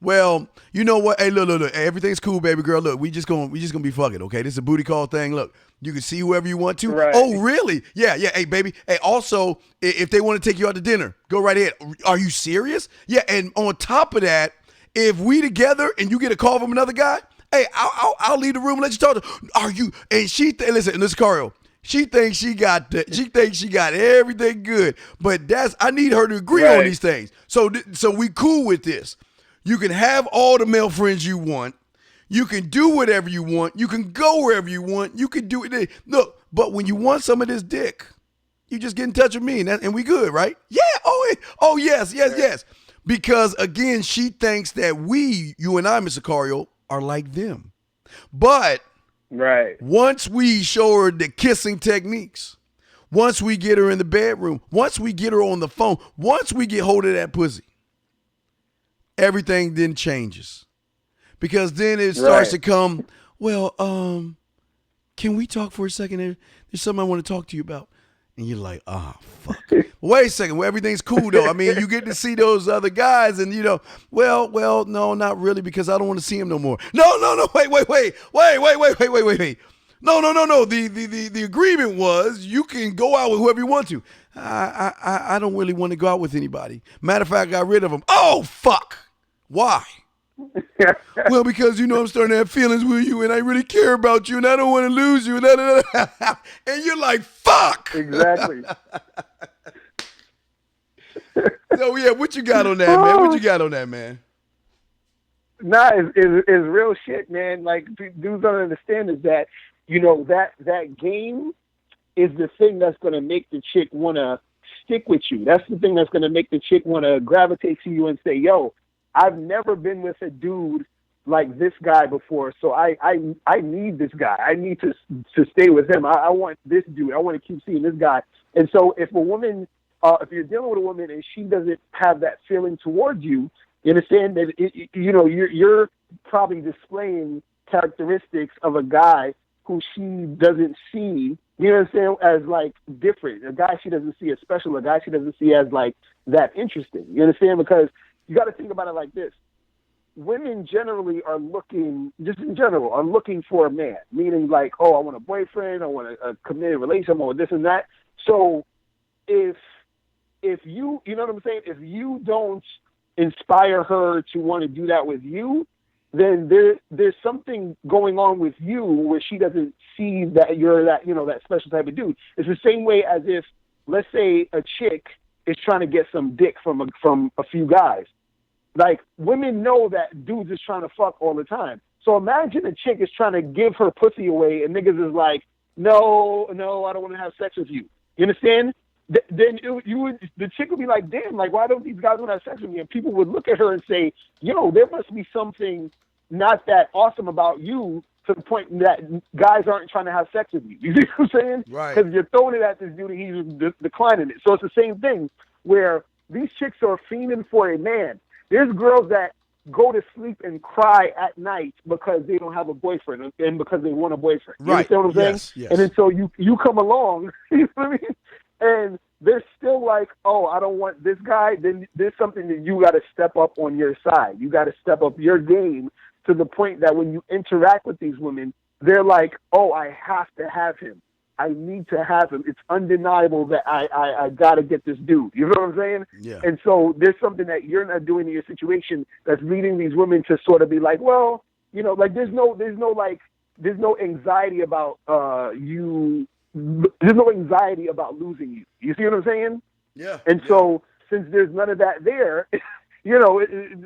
well, you know what? Hey, look, everything's cool, baby girl. Look, we just gonna be fucking, okay? This is a booty call thing. Look, you can see whoever you want to.
Right.
Oh, really? Yeah. Hey, baby. Hey, also, if they want to take you out to dinner, go right ahead. Are you serious? Yeah, and on top of that, if we together and you get a call from another guy, hey, I'll leave the room and let you talk to. Are you? And listen, Locario. She thinks she got everything good, but I need her to agree on these things. So we cool with this. You can have all the male friends you want. You can do whatever you want. You can go wherever you want. You can do it. Look, but when you want some of this dick, you just get in touch with me, and we good, right? Yeah. Oh yes. Because again, she thinks that you and I, Mr. Locario, are like them, but.
Right.
Once we show her the kissing techniques, once we get her in the bedroom, once we get her on the phone, once we get hold of that pussy, everything then changes. Because then it starts to come, well, can we talk for a second? There's something I want to talk to you about. And you're like, fuck. Wait a second. Well, everything's cool, though. I mean, you get to see those other guys and, well, no, not really, because I don't want to see him no more. No, wait. No. The agreement was you can go out with whoever you want to. I don't really want to go out with anybody. Matter of fact, I got rid of him. Oh, fuck. Why? Well, because, I'm starting to have feelings with you and I really care about you and I don't want to lose you. And you're like, fuck.
Exactly.
So, yeah, what you got on that, man?
Nah, it's real shit, man. Like, dudes don't understand is that, that game is the thing that's going to make the chick want to stick with you. That's the thing that's going to make the chick want to gravitate to you and say, yo, I've never been with a dude like this guy before, so I need this guy. I need to stay with him. I want this dude. I want to keep seeing this guy. And so if a woman, if you're dealing with a woman and she doesn't have that feeling towards you, you understand that you're probably displaying characteristics of a guy who she doesn't see, you know what I'm saying, as like different. A guy she doesn't see as special. A guy she doesn't see as like that interesting. You understand? Because you got to think about it like this. Women generally are looking for a man, meaning like, oh, I want a boyfriend, I want a committed relationship, I want this and that. So if you know what I'm saying, if you don't inspire her to want to do that with you, then there's something going on with you where she doesn't see that you're that, that special type of dude. It's the same way as if, let's say, a chick is trying to get some dick from a few guys. Like, women know that dudes is trying to fuck all the time. So imagine a chick is trying to give her pussy away and niggas is like, no, I don't want to have sex with you. You understand? Then the chick would be like, damn, like, why don't these guys want to have sex with me? And people would look at her and say, yo, there must be something not that awesome about you to the point that guys aren't trying to have sex with you. You see what I'm saying?
Right.
Because you're throwing it at this dude and he's declining it. So it's the same thing where these chicks are fiending for a man. There's girls that go to sleep and cry at night because they don't have a boyfriend and because they want a boyfriend. You
right.
understand what I'm saying?
Yes.
And then so you come along, you know what I mean? And they're still like, oh, I don't want this guy. Then there's something that you got to step up on your side. You got to step up your game to the point that when you interact with these women, they're like, oh, I have to have him. I need to have him. It's undeniable that I got to get this dude. You know what I'm saying?
Yeah.
And so there's something that you're not doing in your situation that's leading these women to sort of be like, well, you know, like there's no anxiety about you. There's no anxiety about losing you. You see what I'm saying?
Yeah.
And so since there's none of that there, you know,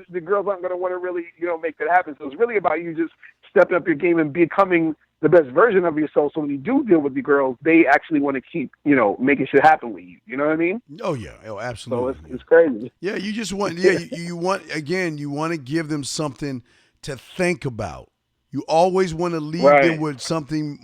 the girls aren't going to want to really, you know, make that happen. So it's really about you just stepping up your game and becoming the best version of yourself. So when you do deal with the girls, they actually want to keep, you know, making shit happen with you. You know what I mean?
Oh yeah. Oh, absolutely.
So it's crazy.
Yeah. You just want. Yeah. You want you want to give them something to think about. You always want to leave them with something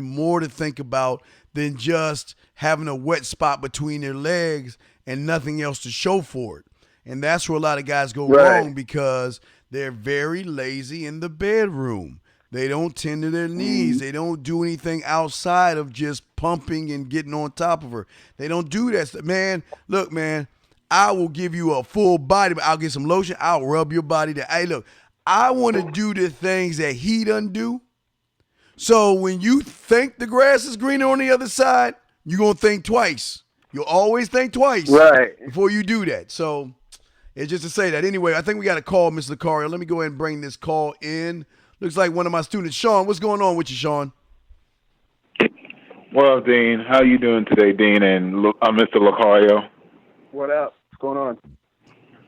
more to think about than just having a wet spot between their legs and nothing else to show for it. And that's where a lot of guys go wrong because they're very lazy in the bedroom. They don't tend to their knees. They don't do anything outside of just pumping and getting on top of her. They don't do that. Man, look, man, I will give you a full body, but I'll get some lotion. I'll rub your body down. Hey, look, I want to do the things that he doesn't do. So when you think the grass is greener on the other side, you're going to think twice. You'll always think twice before you do that. So it's just to say that. Anyway, I think we got a call, Ms. Locario. Let me go ahead and bring this call in. Looks like one of my students. Sean, what's going on with you, Sean?
Well, Dean, how you doing today, Dean, and Mr. Locario?
What up? What's going on?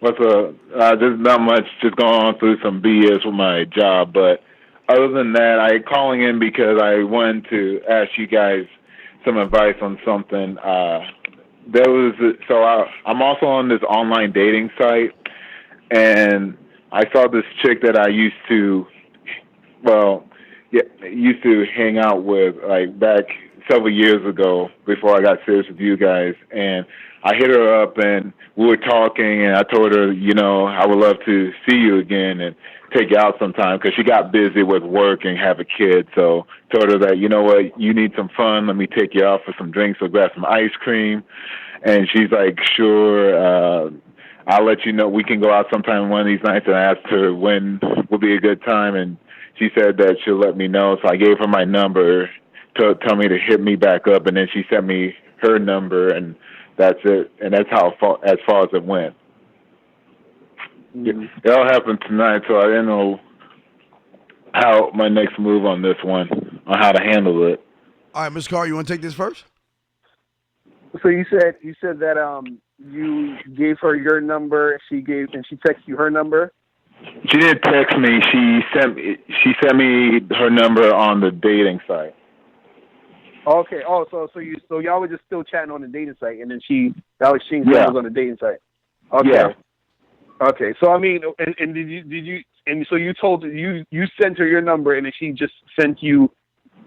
What's up? There's not much, just going on through some BS with my job, but other than that, I'm calling in because I wanted to ask you guys some advice on something. I'm also on this online dating site, and I saw this chick that I used to hang out with, like, back several years ago before I got serious with you guys, and I hit her up and we were talking, and I told her, you know, I would love to see you again and take you out sometime because she got busy with work and have a kid. So told her that, you know what, you need some fun. Let me take you out for some drinks or grab some ice cream. And she's like, sure, I'll let you know. We can go out sometime one of these nights. And I asked her when would be a good time, and she said that she'll let me know. So I gave her my number to tell me to hit me back up, and then she sent me her number, and that's it. And that's as far as it went. It all happened tonight, so I didn't know how my next move on this one, on how to handle it.
All right, Ms. Carr, you want to take this first?
So you said that you gave her your number, she texted you her number.
She didn't text me. She sent me her number on the dating site.
Okay. Oh, so y'all were just still chatting on the dating site, and then y'all exchanged numbers on the dating site. Okay.
Yeah.
Okay. So I mean, and did you and so you told you sent her your number, and then she just sent you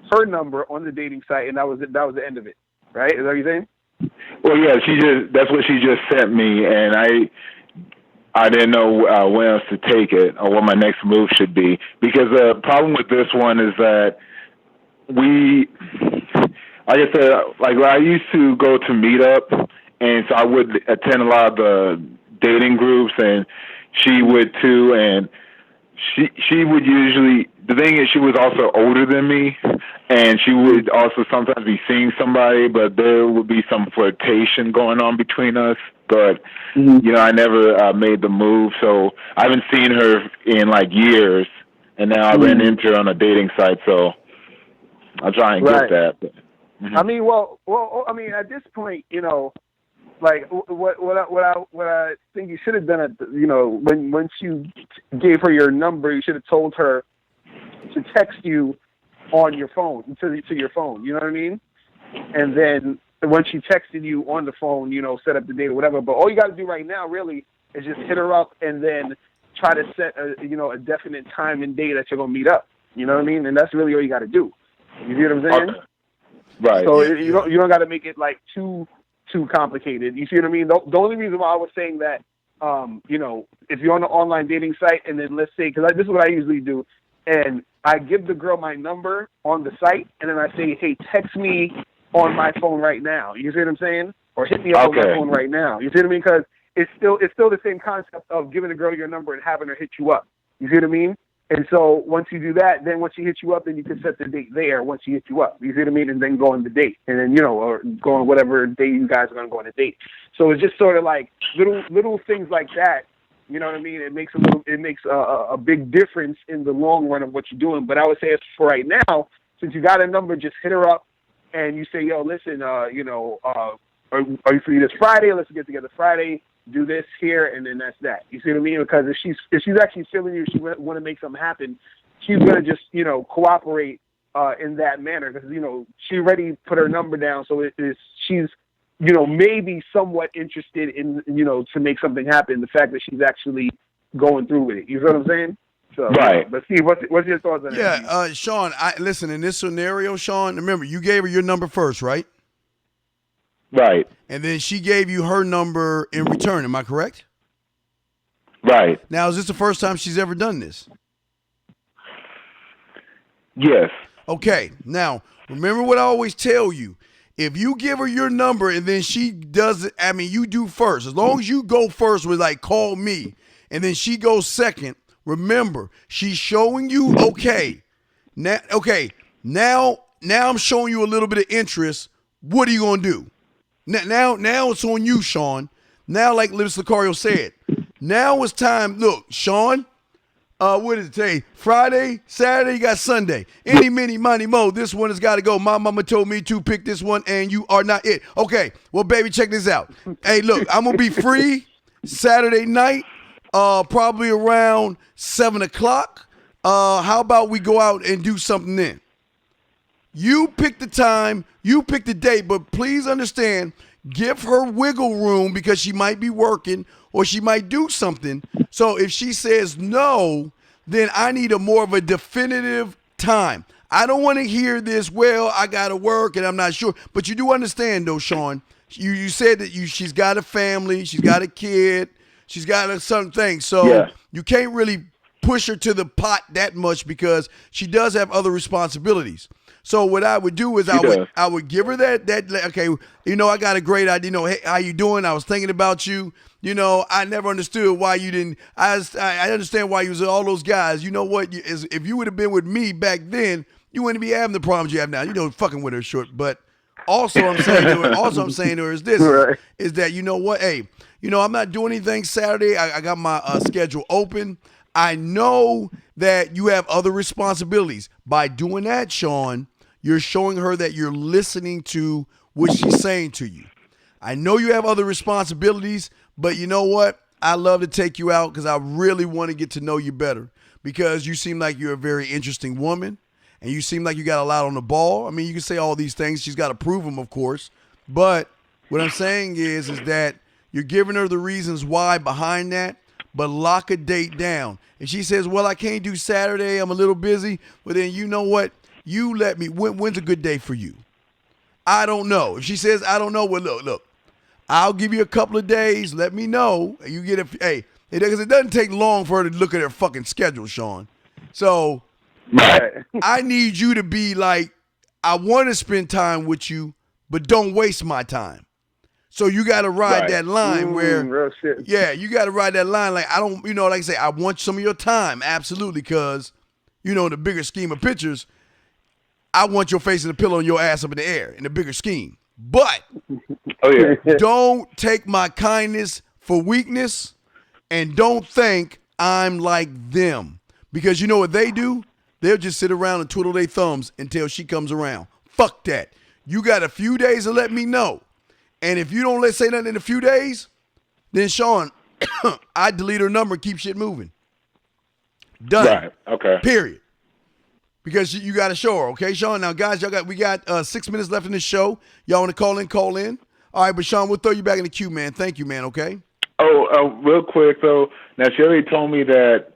her number on the dating site, and that was it. That was the end of it, right? Is that what you're saying?
Well, yeah. That's what she just sent me, and I didn't know where else to take it or what my next move should be, because the problem with this one is that like I said, like I used to go to Meetup, and so I would attend a lot of the dating groups, and she would too, and she would usually, the thing is she was also older than me, and she would also sometimes be seeing somebody, but there would be some flirtation going on between us, but you know, I never made the move, so I haven't seen her in like years, and now I ran into her on a dating site, so I'll try and get that. But,
I mean, well, I mean, at this point, you know, like what I think you should have done, you know, once you gave her your number, you should have told her to text you on your phone to your phone. You know what I mean? And then when she texted you on the phone, you know, set up the date or whatever. But all you got to do right now, really, is just hit her up and then try to set a definite time and day that you're gonna meet up. You know what I mean? And that's really all you got to do. You see what I'm saying?
Okay. Right.
So you don't got to make it like too complicated. You see what I mean? The only reason why I was saying that, you know, if you're on an online dating site, and then let's say, because this is what I usually do, and I give the girl my number on the site, and then I say, hey, text me on my phone right now. You see what I'm saying? or hit me up on my phone right now. You see what I mean? Because it's still the same concept of giving a girl your number and having her hit you up. You see what I mean? And so once you do that, then once she hits you up, then you can set the date there once she hits you up. You see what I mean? And then go on the date. And then, or go on whatever day you guys are going to go on a date. So it's just sort of like little things like that. You know what I mean? It makes a big difference in the long run of what you're doing. But I would say as for right now, since you got a number, just hit her up and you say, yo, listen, are you free this Friday? Let's get together Friday. Do this here, and then that's that. You see what I mean? Because if she's actually feeling you, she want to make something happen, she's gonna just cooperate in that manner because she already put her number down, so she's maybe somewhat interested in to make something happen. The fact that she's actually going through with it. You know what I'm saying? So,
right.
But Steve, what's your thoughts on that?
Yeah, Sean. Listen. In this scenario, Sean, remember you gave her your number first, right?
Right.
And then she gave you her number in return. Am I correct?
Right.
Now, is this the first time she's ever done this?
Yes.
Okay. Now, remember what I always tell you. If you give her your number and then she does it, you do first. As long as you go first with call me, and then she goes second, remember, she's showing you, now I'm showing you a little bit of interest. What are you going to do? Now it's on you, Sean. Now, like Mr. Locario said, now it's time. Look, Sean, what is it today? Friday, Saturday, you got Sunday. Any, mini, money, mo. This one has got to go. My mama told me to pick this one, and you are not it. Okay, well, baby, check this out. Hey, look, I'm going to be free Saturday night, probably around 7 o'clock. How about we go out and do something then? You pick the time, you pick the date, but please understand, give her wiggle room because she might be working or she might do something. So if she says no, then I need more of a definitive time. I don't want to hear this, well, I got to work and I'm not sure. But you do understand, though, Sean, you said that she's got a family, she's got a kid, she's got certain things. So you can't really push her to the pot that much because she does have other responsibilities. So what I would do is I would give her that okay, I got a great idea. Hey, how you doing? I was thinking about you. I never understood why you didn't. I understand why you was with all those guys. You know what? If you would have been with me back then, you wouldn't be having the problems you have now. Fucking with her short. But also I'm saying to her is this right. is that you know what? Hey, I'm not doing anything Saturday. I got my schedule open. I know that you have other responsibilities. By doing that, Sean, you're showing her that you're listening to what she's saying to you. I know you have other responsibilities, but you know what? I love to take you out because I really want to get to know you better because you seem like you're a very interesting woman and you seem like you got a lot on the ball. You can say all these things. She's got to prove them, of course. But what I'm saying is that you're giving her the reasons why behind that, but lock a date down. If she says, well, I can't do Saturday, I'm a little busy, well, then you know what? You let me. When's a good day for you? I don't know. If she says, I don't know, well, look, I'll give you a couple of days. Let me know. You get because it doesn't take long for her to look at her fucking schedule, Sean. So I need you to be like, I want to spend time with you, but don't waste my time. So you got to ride that line where, you got to ride that line. Like, I don't, like I say, I want some of your time. Absolutely. Because, the bigger scheme of pictures, I want your face in the pillow and your ass up in the air in the bigger scheme. But don't take my kindness for weakness and don't think I'm like them. Because you know what they do? They'll just sit around and twiddle their thumbs until she comes around. Fuck that. You got a few days to let me know. And if you don't say nothing in a few days, then Sean, I delete her number and keep shit moving. Done.
Right. Okay.
Period. Because you got to show her, okay, Sean? Now, guys, we got 6 minutes left in this show. Y'all want to call in? Call in. All right, but Sean, we'll throw you back in the queue, man. Thank you, man, okay?
Real quick, though. Now, she already told me that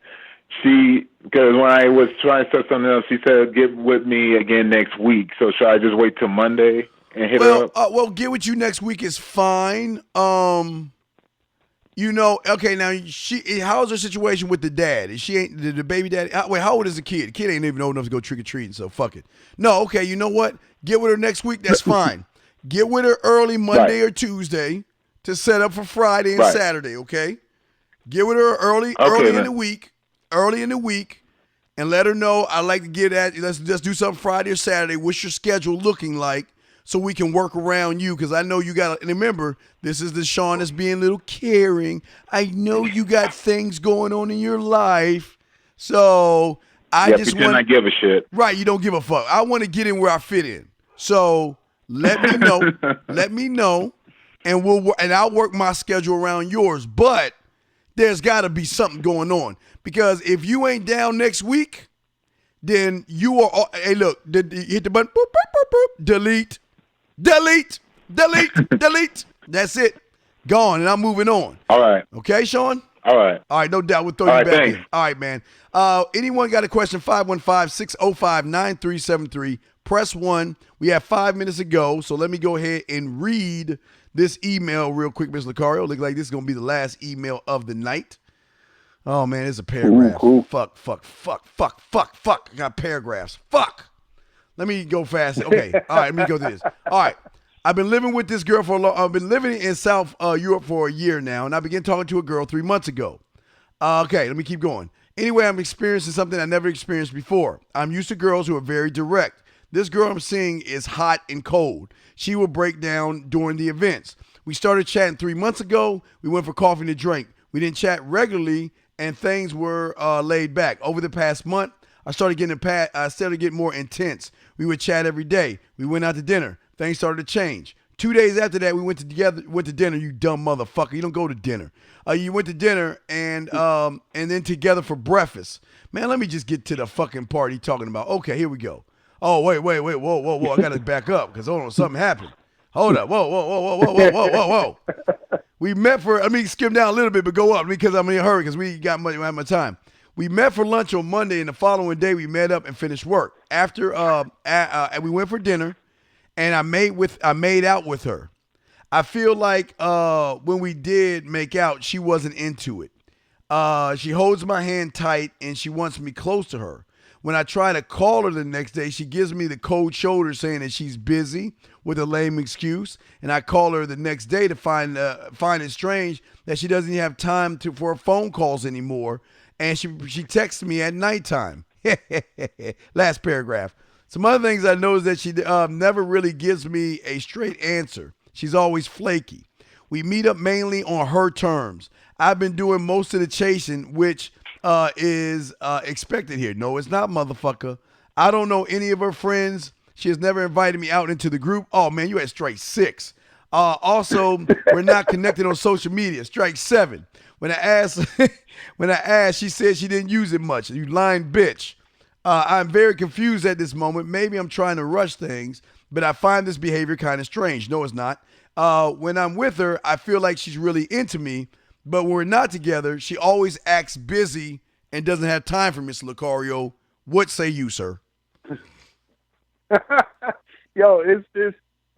because when I was trying to set something else, she said, get with me again next week. So should I just wait till Monday and hit her up?
Get with you next week is fine. Okay, now how's her situation with the dad? Is she the baby daddy? Wait, how old is the kid? The kid ain't even old enough to go trick or treating, so fuck it. No, okay, you know what? Get with her next week. That's fine. Get with her early Monday or Tuesday to set up for Friday and Saturday, okay? Get with her early in the week, and let her know I'd like to get at you. Let's just do something Friday or Saturday. What's your schedule looking like so we can work around you? Because I know you got, and remember, this is the Sean that's being a little caring. I know you got things going on in your life. So I just want
to give a shit.
Right, you don't give a fuck. I want to get in where I fit in. So let me know. Let me know, and I'll work my schedule around yours. But there's got to be something going on, because if you ain't down next week, then you are. Hey, look, hit the button. Boop, boop, boop, boop, delete. That's it. Gone, and I'm moving on.
All right.
Okay, Sean?
All right.
All right, no doubt. We'll throw you back in. All right, man. Anyone got a question? 515-605-9373. Press 1. We have 5 minutes to go, so let me go ahead and read this email real quick, Mr. Locario. Look like this is going to be the last email of the night. Oh, man, it's a paragraph.
Ooh, cool.
Fuck. I got paragraphs. Fuck. Let me go fast. Okay. All right, let me go through this. All right. I've been living with this girl I've been living in South Europe for a year now, and I began talking to a girl 3 months ago. Okay, let me keep going. Anyway, I'm experiencing something I never experienced before. I'm used to girls who are very direct. This girl I'm seeing is hot and cold. She will break down during the events. We started chatting 3 months ago. We went for coffee and a drink. We didn't chat regularly, and things were laid back. Over the past month, I started getting more intense. We would chat every day. We went out to dinner. Things started to change. 2 days after that, we went to dinner. You dumb motherfucker. You don't go to dinner. You went to dinner and then together for breakfast. Man, let me just get to the fucking part he's talking about. Okay, here we go. Oh, wait, whoa. I got to back up because, hold on, something happened. Hold up. Whoa. We met let me skim down a little bit, but go up because I'm in a hurry because we got much time. We met for lunch on Monday, and the following day we met up and finished work. After we went for dinner, and I made out with her. I feel like when we did make out, she wasn't into it. She holds my hand tight, and she wants me close to her. When I try to call her the next day, she gives me the cold shoulder saying that she's busy with a lame excuse. And I call her the next day to find it strange that she doesn't have time for phone calls anymore. And she texts me at nighttime. Last paragraph. Some other things I know is that she never really gives me a straight answer. She's always flaky. We meet up mainly on her terms. I've been doing most of the chasing, which is expected here. No, it's not, motherfucker. I don't know any of her friends. She has never invited me out into the group. Oh, man, you had strike 6. Also, we're not connected on social media. Strike 7. When I asked, she said she didn't use it much. You lying bitch. I'm very confused at this moment. Maybe I'm trying to rush things, but I find this behavior kind of strange. No, it's not. When I'm with her, I feel like she's really into me, but when we're not together, she always acts busy and doesn't have time for Miss Locario. What say you, sir?
Yo, it's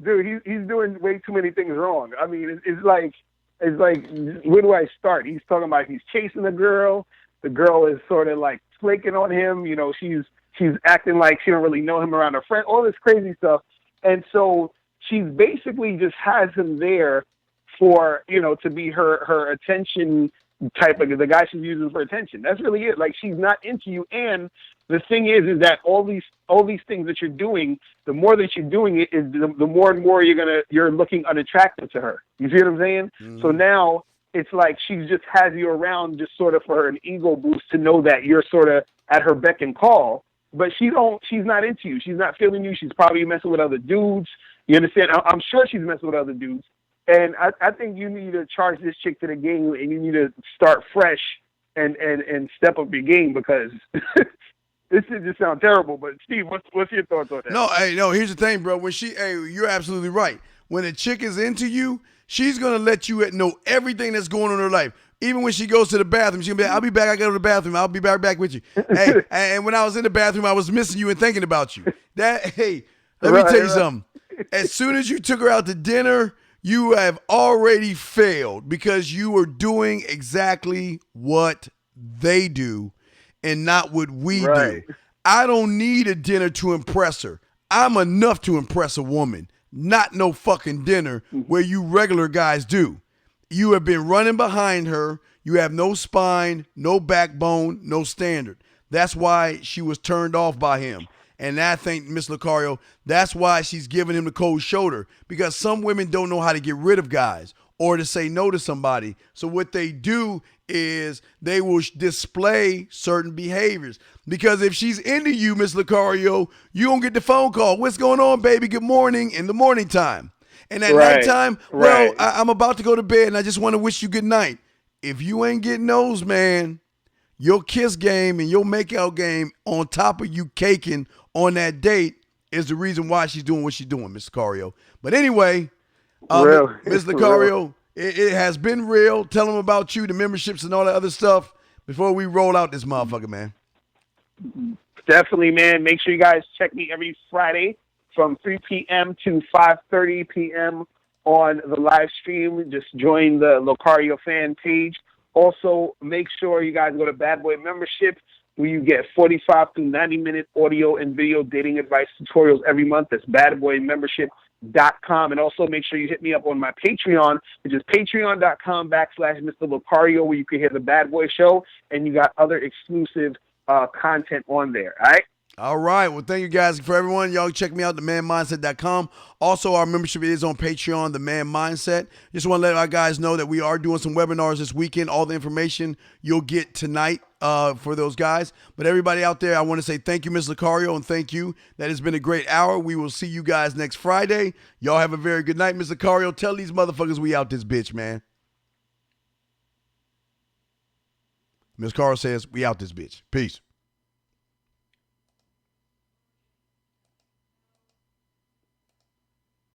dude. He's doing way too many things wrong. I mean, it's like where do I start? He's talking about he's chasing a girl. The girl is sort of like flaking on him. You know, she's acting like she don't really know him around her friend. All this crazy stuff, and so she's basically just has him there for, you know, to be her attention type of the guy she's using for attention. That's really it. Like, she's not into you. And the thing is that all these things that you're doing, the more that you're doing it, is the more and more you're looking unattractive to her. You see what I'm saying? Mm-hmm. So now it's like she just has you around just sort of for an ego boost to know that you're sort of at her beck and call. But she's not into you. She's not feeling you. She's probably messing with other dudes. You understand? I'm sure she's messing with other dudes. And I think you need to charge this chick to the game, and you need to start fresh and step up your game, because this shit just sound terrible. But Steve, what's your thoughts on that?
No, here's the thing, bro. When you're absolutely right. When a chick is into you, she's gonna let you know everything that's going on in her life. Even when she goes to the bathroom, she's gonna be like, I'll be back. I go to the bathroom. I'll be back with you. Hey, and when I was in the bathroom, I was missing you and thinking about you. Let me tell you something. As soon as you took her out to dinner, you have already failed, because you were doing exactly what they do and not what we do. I don't need a dinner to impress her. I'm enough to impress a woman. not no fucking dinner where you regular guys do. You have been running behind her. You have no spine, no backbone, no standard. That's why she was turned off by him. And I think, Miss Locario, that's why she's giving him the cold shoulder. Because some women don't know how to get rid of guys or to say no to somebody. So what they do is they will display certain behaviors. Because if she's into you, Miss Locario, you don't get the phone call. What's going on, baby? Good morning in the morning time. And at nighttime, well, I'm about to go to bed and I just want to wish you good night. If you ain't getting those, man, your kiss game and your makeout game on top of you caking on that date is the reason why she's doing what she's doing, Miss Locario. But anyway, Miss Locario, it has been real. Tell them about you, the memberships and all that other stuff before we roll out this motherfucker, man.
Definitely, man. Make sure you guys check me every Friday from 3 p.m. to 5:30 p.m. on the live stream. Just join the Locario fan page. Also, make sure you guys go to Bad Boy Membership, where you get 45 to 90-minute audio and video dating advice tutorials every month. That's badboymembership.com. And also make sure you hit me up on my Patreon, which is patreon.com/Mr. Locario, where you can hear the Bad Boy Show, and you got other exclusive content on there. All right?
All right. Well, thank you guys for everyone. Y'all check me out, themanmindset.com. Also, our membership is on Patreon, The Man Mindset. Just want to let our guys know that we are doing some webinars this weekend. All the information you'll get tonight for those guys. But everybody out there, I want to say thank you, Ms. Locario, and thank you. That has been a great hour. We will see you guys next Friday. Y'all have a very good night. Ms. Locario, tell these motherfuckers we out this bitch, man. Ms. Carl says we out this bitch. Peace.